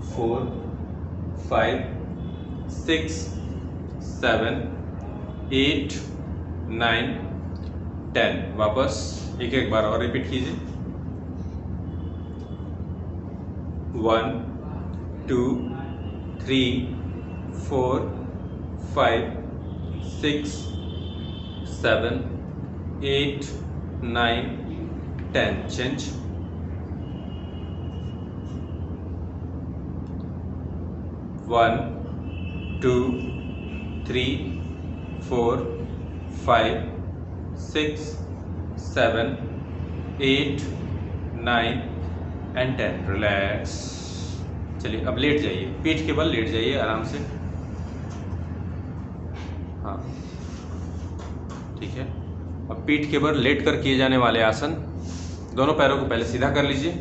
4 5 6 7 8 9 10। वापस एक बार और रिपीट कीजिए, 1 2 3 4 5 6 7 8 9 10। Change, 1 2 3 4 5 6 7 8 9 and 10। रिलैक्स। चलिए अब लेट जाइए, पीठ के बल लेट जाइए आराम से। हाँ ठीक है। अब पीठ के बल लेट कर किए जाने वाले आसन, दोनों पैरों को पहले सीधा कर लीजिए।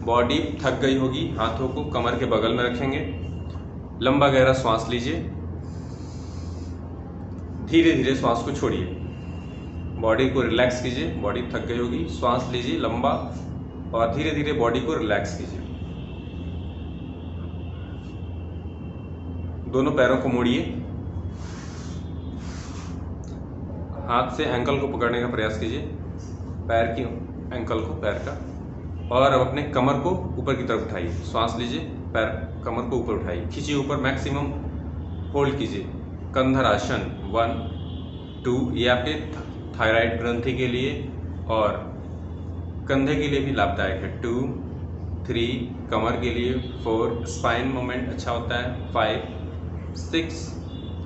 बॉडी थक गई होगी, हाथों को कमर के बगल में रखेंगे। लंबा गहरा श्वास लीजिए, धीरे धीरे श्वास को छोड़िए, बॉडी को रिलैक्स कीजिए। बॉडी थक गई होगी, श्वास लीजिए लंबा और धीरे धीरे बॉडी को रिलैक्स कीजिए। दोनों पैरों को मोड़िए, हाथ से एंकल को पकड़ने का प्रयास कीजिए, पैर की एंकल को, पैर का, और अब अपने कमर को ऊपर की तरफ उठाइए। श्वास लीजिए, पैर कमर को ऊपर उठाइए, खींचिए ऊपर, मैक्सिमम होल्ड कीजिए। कंधर आसन 1 2, ये आपके थायराइड ग्रंथि के लिए और कंधे के लिए भी लाभदायक है। 2 3, कमर के लिए 4, स्पाइन मूवमेंट अच्छा होता है। 5 6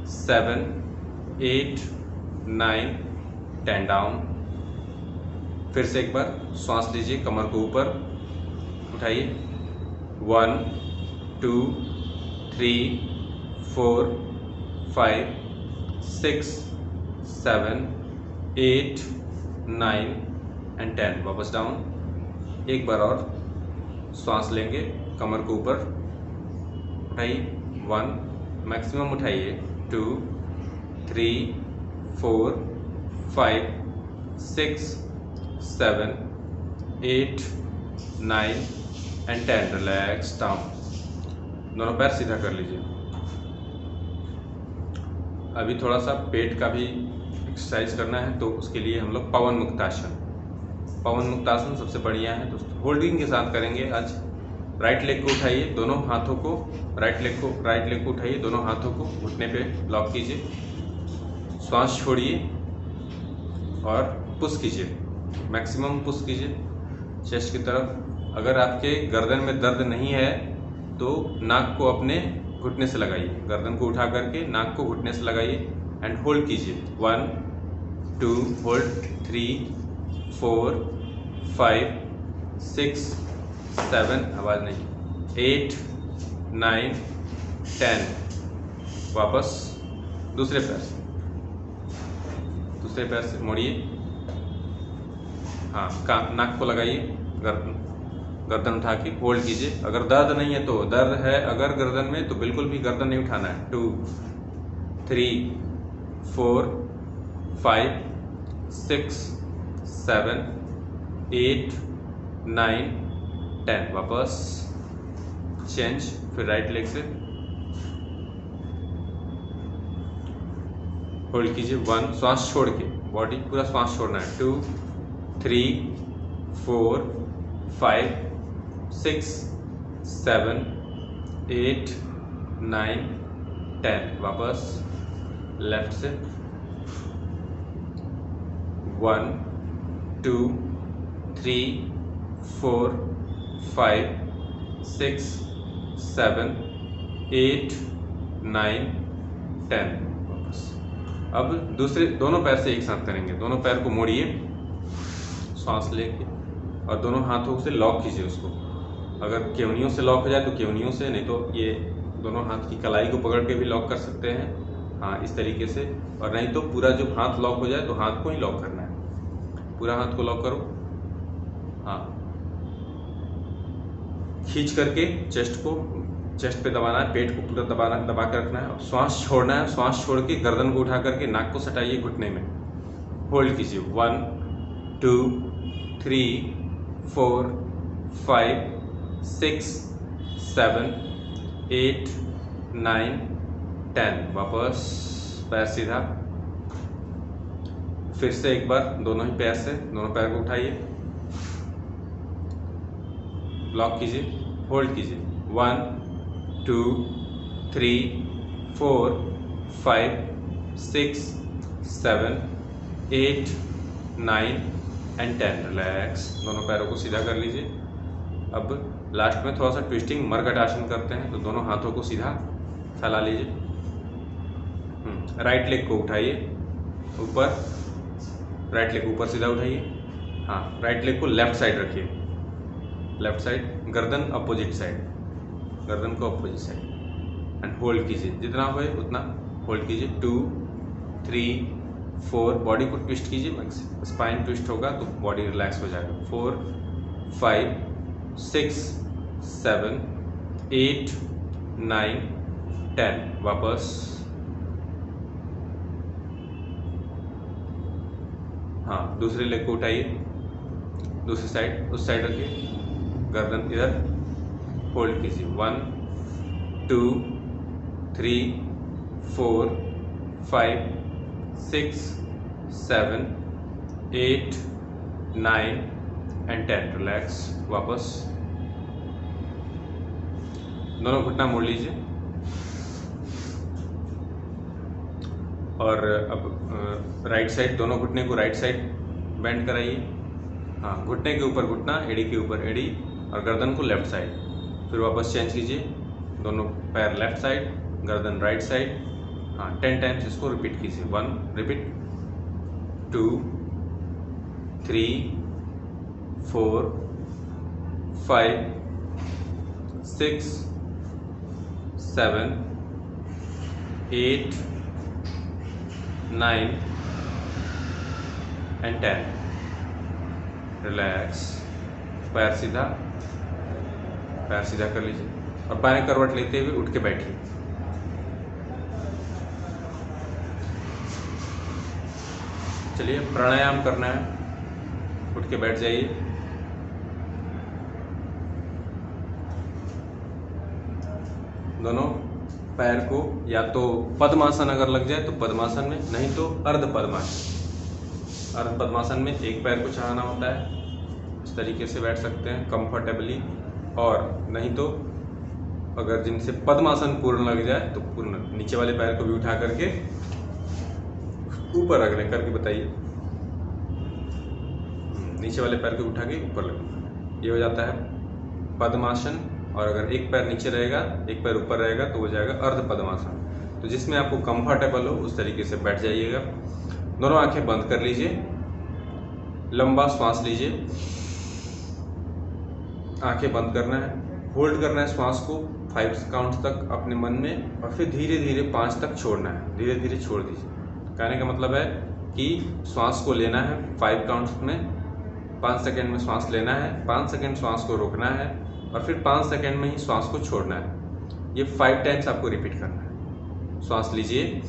7 8 9 10। डाउन। फिर से एक बार श्वास लीजिए, कमर को ऊपर उठाइए। 1 2 3 4 5 6 7 8 9 एंड 10। वापस डाउन। एक बार और श्वास लेंगे, कमर को ऊपर उठाइए। 1, मैक्सिमम उठाइए। 2 3 4 5 6 7 8 9 एंड 10। रिलैक्स। डाउन। दोनों पैर सीधा कर लीजिए। अभी थोड़ा सा पेट का भी एक्सरसाइज करना है, तो उसके लिए हम लोग पवन मुक्तासन, पवन मुक्तासन सबसे बढ़िया है। तो होल्डिंग के साथ करेंगे आज। राइट लेग को उठाइए, दोनों हाथों को, राइट लेग को उठाइए, दोनों हाथों को घुटने पे लॉक कीजिए, श्वास छोड़िए और पुश कीजिए, मैक्सिमम पुश कीजिए चेस्ट की तरफ। अगर आपके गर्दन में दर्द नहीं है तो नाक को अपने घुटने से लगाइए, गर्दन को उठा करके नाक को घुटने से लगाइए एंड होल्ड कीजिए। 1 2, होल्ड, 3 4 5 6 7, आवाज़ नहीं, 8 9 10। वापस दूसरे पैर से मोड़िए। हाँ, नाक को लगाइए, गर्दन उठा के होल्ड कीजिए। अगर दर्द नहीं है तो, दर्द है अगर गर्दन में तो बिल्कुल भी गर्दन नहीं उठाना है। 2 3 4 5 6 7 8 9 10। वापस चेंज। फिर राइट लेग से होल्ड कीजिए। 1, श्वास छोड़ के, बॉडी पूरा श्वास छोड़ना है। 2 3 4 5 6 7 8 9 10, वापस लेफ्ट से 1 2 3 4 5 6 7 8 9 10, वापस। अब दूसरे दोनों पैर से एक साथ करेंगे। दोनों पैर को मोड़िए सांस लेके और दोनों हाथों से लॉक कीजिए उसको। अगर केवनियों से लॉक हो जाए तो केवनियों से, नहीं तो ये दोनों हाथ की कलाई को पकड़ के भी लॉक कर सकते हैं। हाँ, इस तरीके से। और नहीं तो पूरा जो हाथ लॉक हो जाए तो हाथ को ही लॉक करना है। पूरा हाथ को लॉक करो। हाँ, खींच करके चेस्ट पे दबाना है, पेट को पूरा दबा के रखना है। अब श्वास छोड़ना है। श्वास छोड़ के गर्दन को उठा करके नाक को सटाइए घुटने में, होल्ड कीजिए। 1 2 3 4 5 6 7 8 9 10, वापस पैर सीधा। फिर से एक बार दोनों ही पैर से, दोनों पैर को उठाइए, लॉक कीजिए, होल्ड कीजिए। 1 2 3 4 5 6 7 8 9 एंड 10, रिलैक्स। दोनों पैरों को सीधा कर लीजिए। अब लास्ट में थोड़ा सा ट्विस्टिंग मरकट आसन करते हैं, तो दोनों हाथों को सीधा फैला लीजिए। राइट लेग को उठाइए ऊपर, राइट लेग ऊपर सीधा उठाइए। हाँ, राइट लेग को लेफ्ट साइड रखिए, लेफ्ट साइड, गर्दन अपोजिट साइड, गर्दन को अपोजिट साइड, एंड होल्ड कीजिए। जितना होए उतना होल्ड कीजिए। 2 3 4, बॉडी को ट्विस्ट कीजिए, स्पाइन ट्विस्ट होगा तो बॉडी रिलैक्स हो जाएगा। 4 5 6 7 8 9 10, वापस। हाँ, दूसरे लेग को उठाइए, दूसरी साइड, उस साइड रखिए, गर्दन इधर, होल्ड कीजिए। 1 2 3 4 5 6 7 8 9 एंड 10, रिलैक्स, वापस। दोनों घुटना मोड़ लीजिए और अब राइट साइड, दोनों घुटने को राइट साइड बेंड कराइए। हाँ, घुटने के ऊपर घुटना, एड़ी के ऊपर एड़ी, और गर्दन को लेफ्ट साइड। फिर वापस चेंज कीजिए, दोनों पैर लेफ्ट साइड, गर्दन राइट साइड। हाँ, 10 टाइम्स इसको रिपीट कीजिए। 1 रिपीट, 2 3 4 5 6 7 8 9 एंड 10, रिलैक्स। पैर सीधा कर लीजिए और बाएं करवट लेते हुए उठ के बैठिए। चलिए, प्राणायाम करना है, उठ के बैठ जाइए। दोनों पैर को या तो पद्मासन अगर लग जाए तो पद्मासन में, नहीं तो अर्ध पद्मासन। अर्ध पद्मासन में एक पैर को चढ़ाना होता है, इस तरीके से बैठ सकते हैं कंफर्टेबली। और नहीं तो अगर जिनसे पद्मासन पूर्ण लग जाए तो पूर्ण नीचे वाले पैर को भी उठा करके ऊपर रख लें, करके बताइए। नीचे वाले पैर को उठा के ऊपर लगना, ये हो जाता है पद्मासन। और अगर एक पैर नीचे रहेगा, एक पैर ऊपर रहेगा तो हो जाएगा अर्ध पद्मासन। तो जिसमें आपको कंफर्टेबल हो उस तरीके से बैठ जाइएगा। दोनों आंखें बंद कर लीजिए, लंबा श्वास लीजिए, आंखें बंद करना है, होल्ड करना है श्वास को 5 काउंट तक अपने मन में, और फिर धीरे धीरे 5 तक छोड़ना है। धीरे धीरे छोड़ दीजिए। कहने का मतलब है कि श्वास को लेना है 5 काउंट्स में, 5 सेकेंड में श्वास लेना है, 5 सेकेंड श्वास को रोकना है, और फिर 5 सेकेंड में ही श्वास को छोड़ना है। ये 5 टाइम्स आपको रिपीट करना है। श्वास लीजिए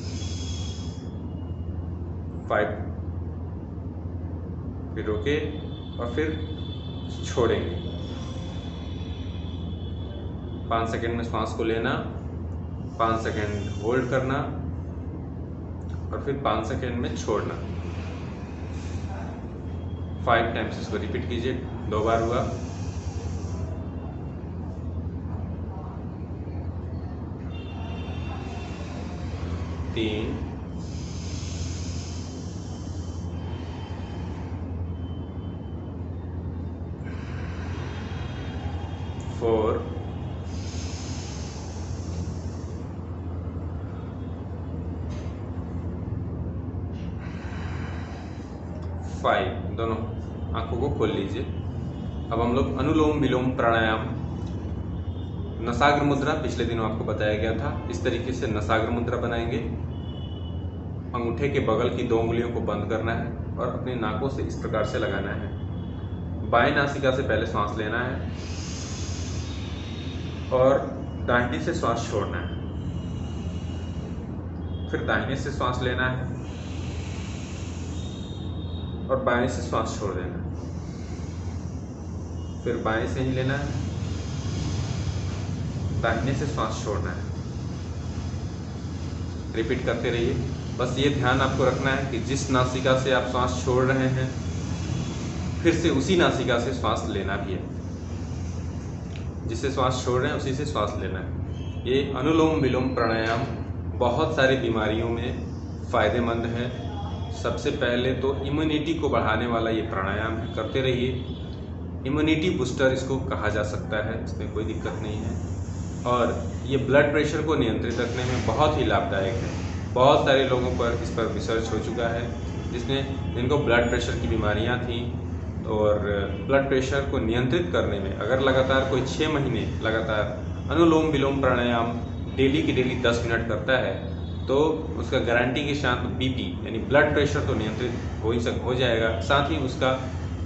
5, फिर रोके और फिर छोड़ेंगे। 5 सेकेंड में श्वास को लेना, 5 सेकेंड होल्ड करना, और फिर 5 सेकेंड में छोड़ना। 5 टाइम्स इसको रिपीट कीजिए। 2 बार हुआ। 3, 4, 5। दोनों आंखों को खोल लीजिए। अब हम लोग अनुलोम विलोम प्राणायाम, नसाग्र मुद्रा पिछले दिनों आपको बताया गया था, इस तरीके से नसाग्र मुद्रा बनाएंगे। अंगूठे के बगल की 2 उंगलियों को बंद करना है और अपने नाकों से इस प्रकार से लगाना है। बाएं नासिका से पहले सांस लेना है और दाहिने से सांस छोड़ना है। फिर दाहिने से सांस लेना है और बाएं से सांस छोड़ देना है। फिर बाएं से ही लेना है, दाहिने से सांस छोड़ना है। रिपीट करते रहिए। बस ये ध्यान आपको रखना है कि जिस नासिका से आप सांस छोड़ रहे हैं, फिर से उसी नासिका से सांस लेना भी है। जिससे श्वास छोड़ रहे हैं उसी से श्वास लेना है। ये अनुलोम विलोम प्राणायाम बहुत सारी बीमारियों में फ़ायदेमंद है। सबसे पहले तो इम्यूनिटी को बढ़ाने वाला ये प्राणायाम है, करते रहिए। इम्यूनिटी बूस्टर इसको कहा जा सकता है, इसमें कोई दिक्कत नहीं है। और ये ब्लड प्रेशर को नियंत्रित रखने में बहुत ही लाभदायक है। बहुत सारे लोगों पर इस पर रिसर्च हो चुका है, जिनको ब्लड प्रेशर की बीमारियां थीं, और ब्लड प्रेशर को नियंत्रित करने में अगर लगातार कोई 6 महीने लगातार अनुलोम विलोम प्राणायाम डेली की डेली 10 मिनट करता है, तो उसका गारंटी के साथ बीपी यानी ब्लड प्रेशर तो नियंत्रित हो जाएगा, साथ ही उसका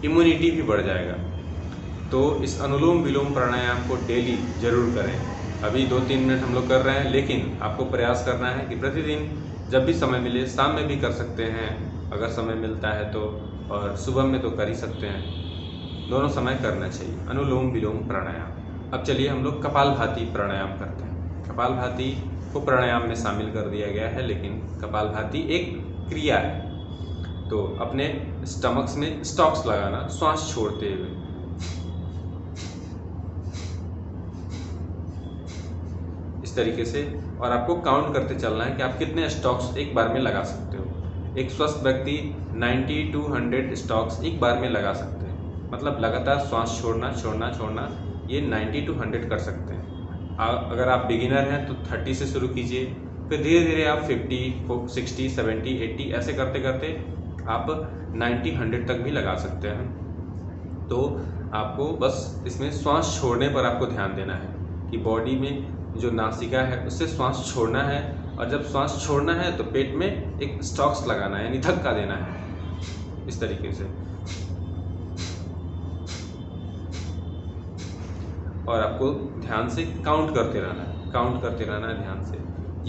इम्यूनिटी भी बढ़ जाएगा। तो इस अनुलोम विलोम प्राणायाम को डेली जरूर करें। अभी 2-3 मिनट हम लोग कर रहे हैं, लेकिन आपको प्रयास करना है कि प्रतिदिन जब भी समय मिले, शाम में भी कर सकते हैं अगर समय मिलता है तो, और सुबह में तो कर ही सकते हैं। दोनों समय करना चाहिए अनुलोम विलोम प्राणायाम। अब चलिए हम लोग कपालभाति प्राणायाम करते हैं। कपालभाति को प्राणायाम में शामिल कर दिया गया है, लेकिन कपालभाति एक क्रिया है। तो अपने स्टमक्स में स्टॉक्स लगाना श्वास छोड़ते हुए, इस तरीके से, और आपको काउंट करते चलना है कि आप कितने स्टॉक्स एक बार में लगा सकते हो। एक स्वस्थ व्यक्ति 90 to 100 स्टॉक्स एक बार में लगा सकते हैं। मतलब लगातार श्वास छोड़ना छोड़ना छोड़ना, ये 90 to 100 कर सकते हैं। अगर आप बिगिनर हैं तो 30 से शुरू कीजिए, फिर धीरे धीरे आप 50, 60, 70, 80 ऐसे करते करते आप 90, 100 तक भी लगा सकते हैं। तो आपको बस इसमें श्वास छोड़ने पर आपको ध्यान देना है कि बॉडी में जो नासिका है उससे श्वास छोड़ना है, और जब श्वास छोड़ना है तो पेट में एक स्टॉक्स लगाना है, यानी धक्का देना है, इस तरीके से। और आपको ध्यान से काउंट करते रहना है ध्यान से।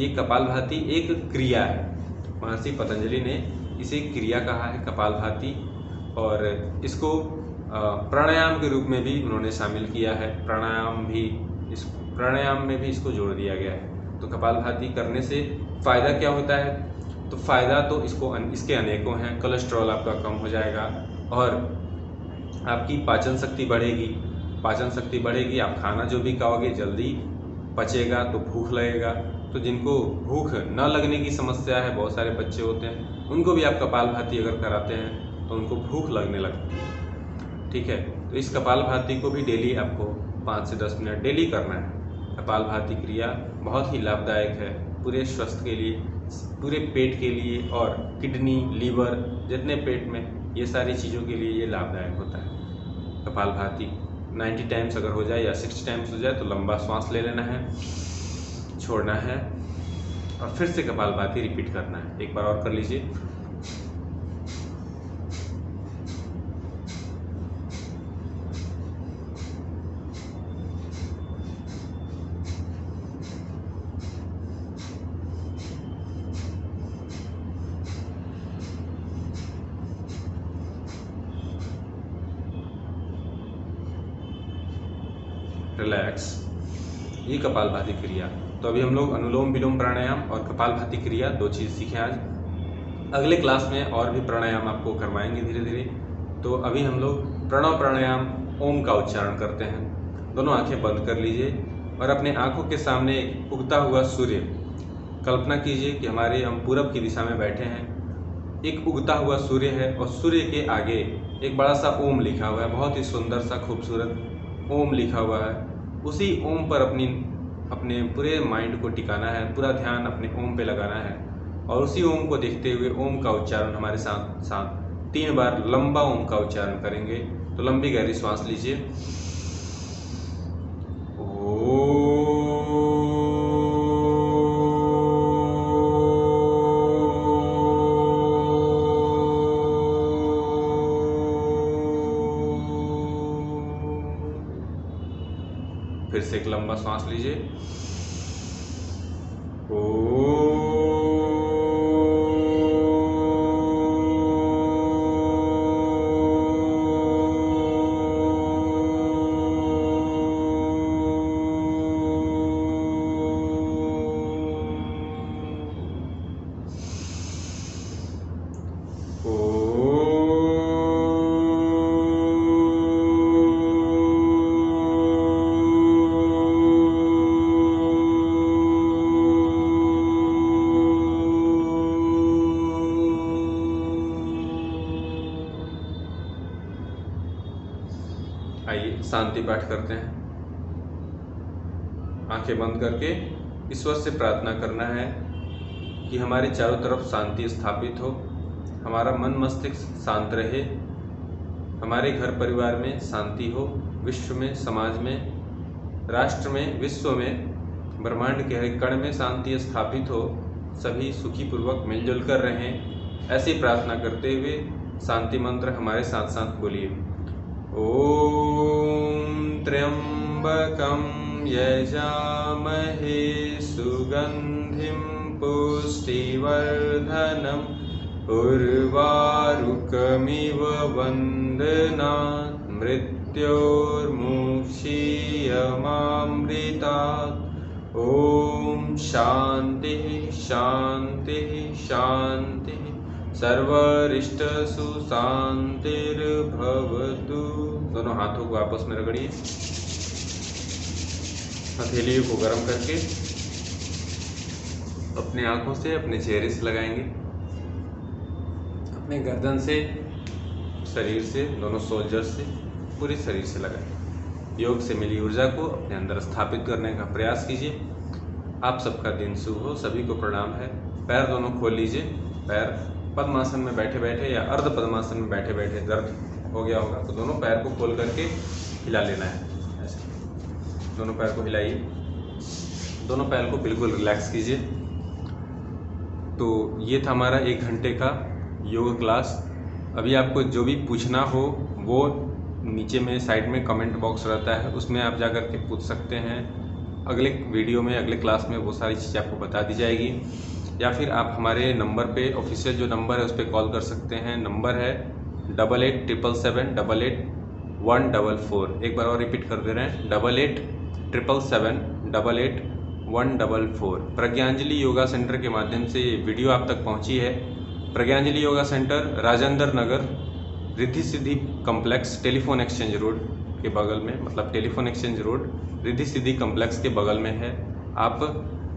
ये कपालभाति एक क्रिया है। महर्षि पतंजलि ने इसे क्रिया कहा है कपालभाति, और इसको प्राणायाम के रूप में भी उन्होंने शामिल किया है। प्राणायाम में भी इसको जोड़ दिया गया है। तो कपालभाति करने से फ़ायदा क्या होता है? तो फ़ायदा तो इसके अनेकों हैं। कोलेस्ट्रॉल आपका कम हो जाएगा और आपकी पाचन शक्ति बढ़ेगी। आप खाना जो भी खाओगे जल्दी पचेगा, तो भूख लगेगा। तो जिनको भूख न लगने की समस्या है, बहुत सारे बच्चे होते हैं, उनको भी आप कपालभाति अगर कराते हैं तो उनको भूख लगने लगती है। ठीक है, तो इस कपालभाति को भी डेली आपको 5 से 10 मिनट डेली करना है। कपालभाति क्रिया बहुत ही लाभदायक है पूरे स्वास्थ्य के लिए, पूरे पेट के लिए, और किडनी, लीवर, जितने पेट में, ये सारी चीज़ों के लिए ये लाभदायक होता है। कपालभाति 90 टाइम्स अगर हो जाए या 60 टाइम्स हो जाए तो लंबा सांस ले लेना है, छोड़ना है, और फिर से कपालभाति रिपीट करना है। एक बार और कर लीजिए। रिलैक्स, ये कपालभाति क्रिया। तो अभी हम लोग अनुलोम विलोम प्राणायाम और कपालभाति क्रिया 2 चीज़ सीखे आज। अगले क्लास में और भी प्राणायाम आपको करवाएंगे धीरे धीरे। तो अभी हम लोग प्रणव प्राणायाम, ओम का उच्चारण करते हैं। दोनों आंखें बंद कर लीजिए और अपने आंखों के सामने एक उगता हुआ सूर्य कल्पना कीजिए कि हम पूरब की दिशा में बैठे हैं, एक उगता हुआ सूर्य है और सूर्य के आगे एक बड़ा सा ओम लिखा हुआ है, बहुत ही सुंदर सा खूबसूरत ओम लिखा हुआ है। उसी ओम पर अपने पूरे माइंड को टिकाना है, पूरा ध्यान अपने ओम पे लगाना है और उसी ओम को देखते हुए ओम का उच्चारण हमारे साथ साथ 3 बार लंबा ओम का उच्चारण करेंगे। तो लंबी गहरी श्वास लीजिए। फिर से एक लंबा सांस लीजिए। आइए शांति पाठ करते हैं। आंखें बंद करके ईश्वर से प्रार्थना करना है कि हमारे चारों तरफ शांति स्थापित हो, हमारा मन मस्तिष्क शांत रहे, हमारे घर परिवार में शांति हो, विश्व में, समाज में, राष्ट्र में, विश्व में, ब्रह्मांड के हर कण में शांति स्थापित हो, सभी सुखी पूर्वक मिलजुल कर रहें। ऐसी प्रार्थना करते हुए शांति मंत्र हमारे साथ साथ बोलिए। ओम त्र्यंबकं यजामहे सुगंधिं पुष्टिवर्धनम् उर्वारुकमिव वन्दनात् मृत्योर्मुक्षीयमामृतात्। ओम शांति शांति शांति सर्वरिष्टसु शांतिर्भवतु। दोनों हाथों को आपस में रगड़िए, हथेलियों को गर्म करके अपने आंखों से अपने चेहरे से लगाएंगे, अपने गर्दन से, शरीर से, दोनों शोल्डर से, पूरे शरीर से लगाएं। योग से मिली ऊर्जा को अपने अंदर स्थापित करने का प्रयास कीजिए। आप सबका दिन शुभ हो। सभी को प्रणाम है। पैर दोनों खोल लीजिए। पैर पद्मासन में बैठे बैठे या अर्ध पद्मासन में बैठे बैठे दर्द हो गया होगा तो दोनों पैर को खोल करके हिला लेना है। ऐसे दोनों पैर को हिलाइए, दोनों पैर को बिल्कुल रिलैक्स कीजिए। तो ये था हमारा 1 घंटे का योग क्लास। अभी आपको जो भी पूछना हो वो नीचे में साइड में कमेंट बॉक्स रहता है, उसमें आप जा कर के पूछ सकते हैं। अगले वीडियो में, अगले क्लास में वो सारी चीज़ें आपको बता दी जाएगी, या फिर आप हमारे नंबर पे, ऑफिशियल जो नंबर है उस पर कॉल कर सकते हैं। नंबर है 8877788144। एक बार और रिपीट कर दे रहे हैं, 8877788144। प्रज्ञांजलि योगा सेंटर के माध्यम से ये वीडियो आप तक पहुंची है। Pragyanjali yoga centre Rajendra Nagar, Riddhi Siddhi complex, telephone exchange road के बगल में, मतलब telephone exchange road Riddhi Siddhi complex के बगल में है। आप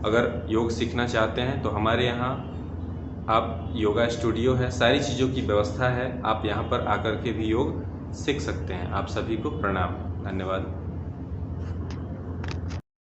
अगर योग सीखना चाहते हैं तो हमारे यहाँ आप योगा स्टूडियो है, सारी चीज़ों की व्यवस्था है। आप यहाँ पर आकर के भी योग सीख सकते हैं। आप सभी को प्रणाम, धन्यवाद।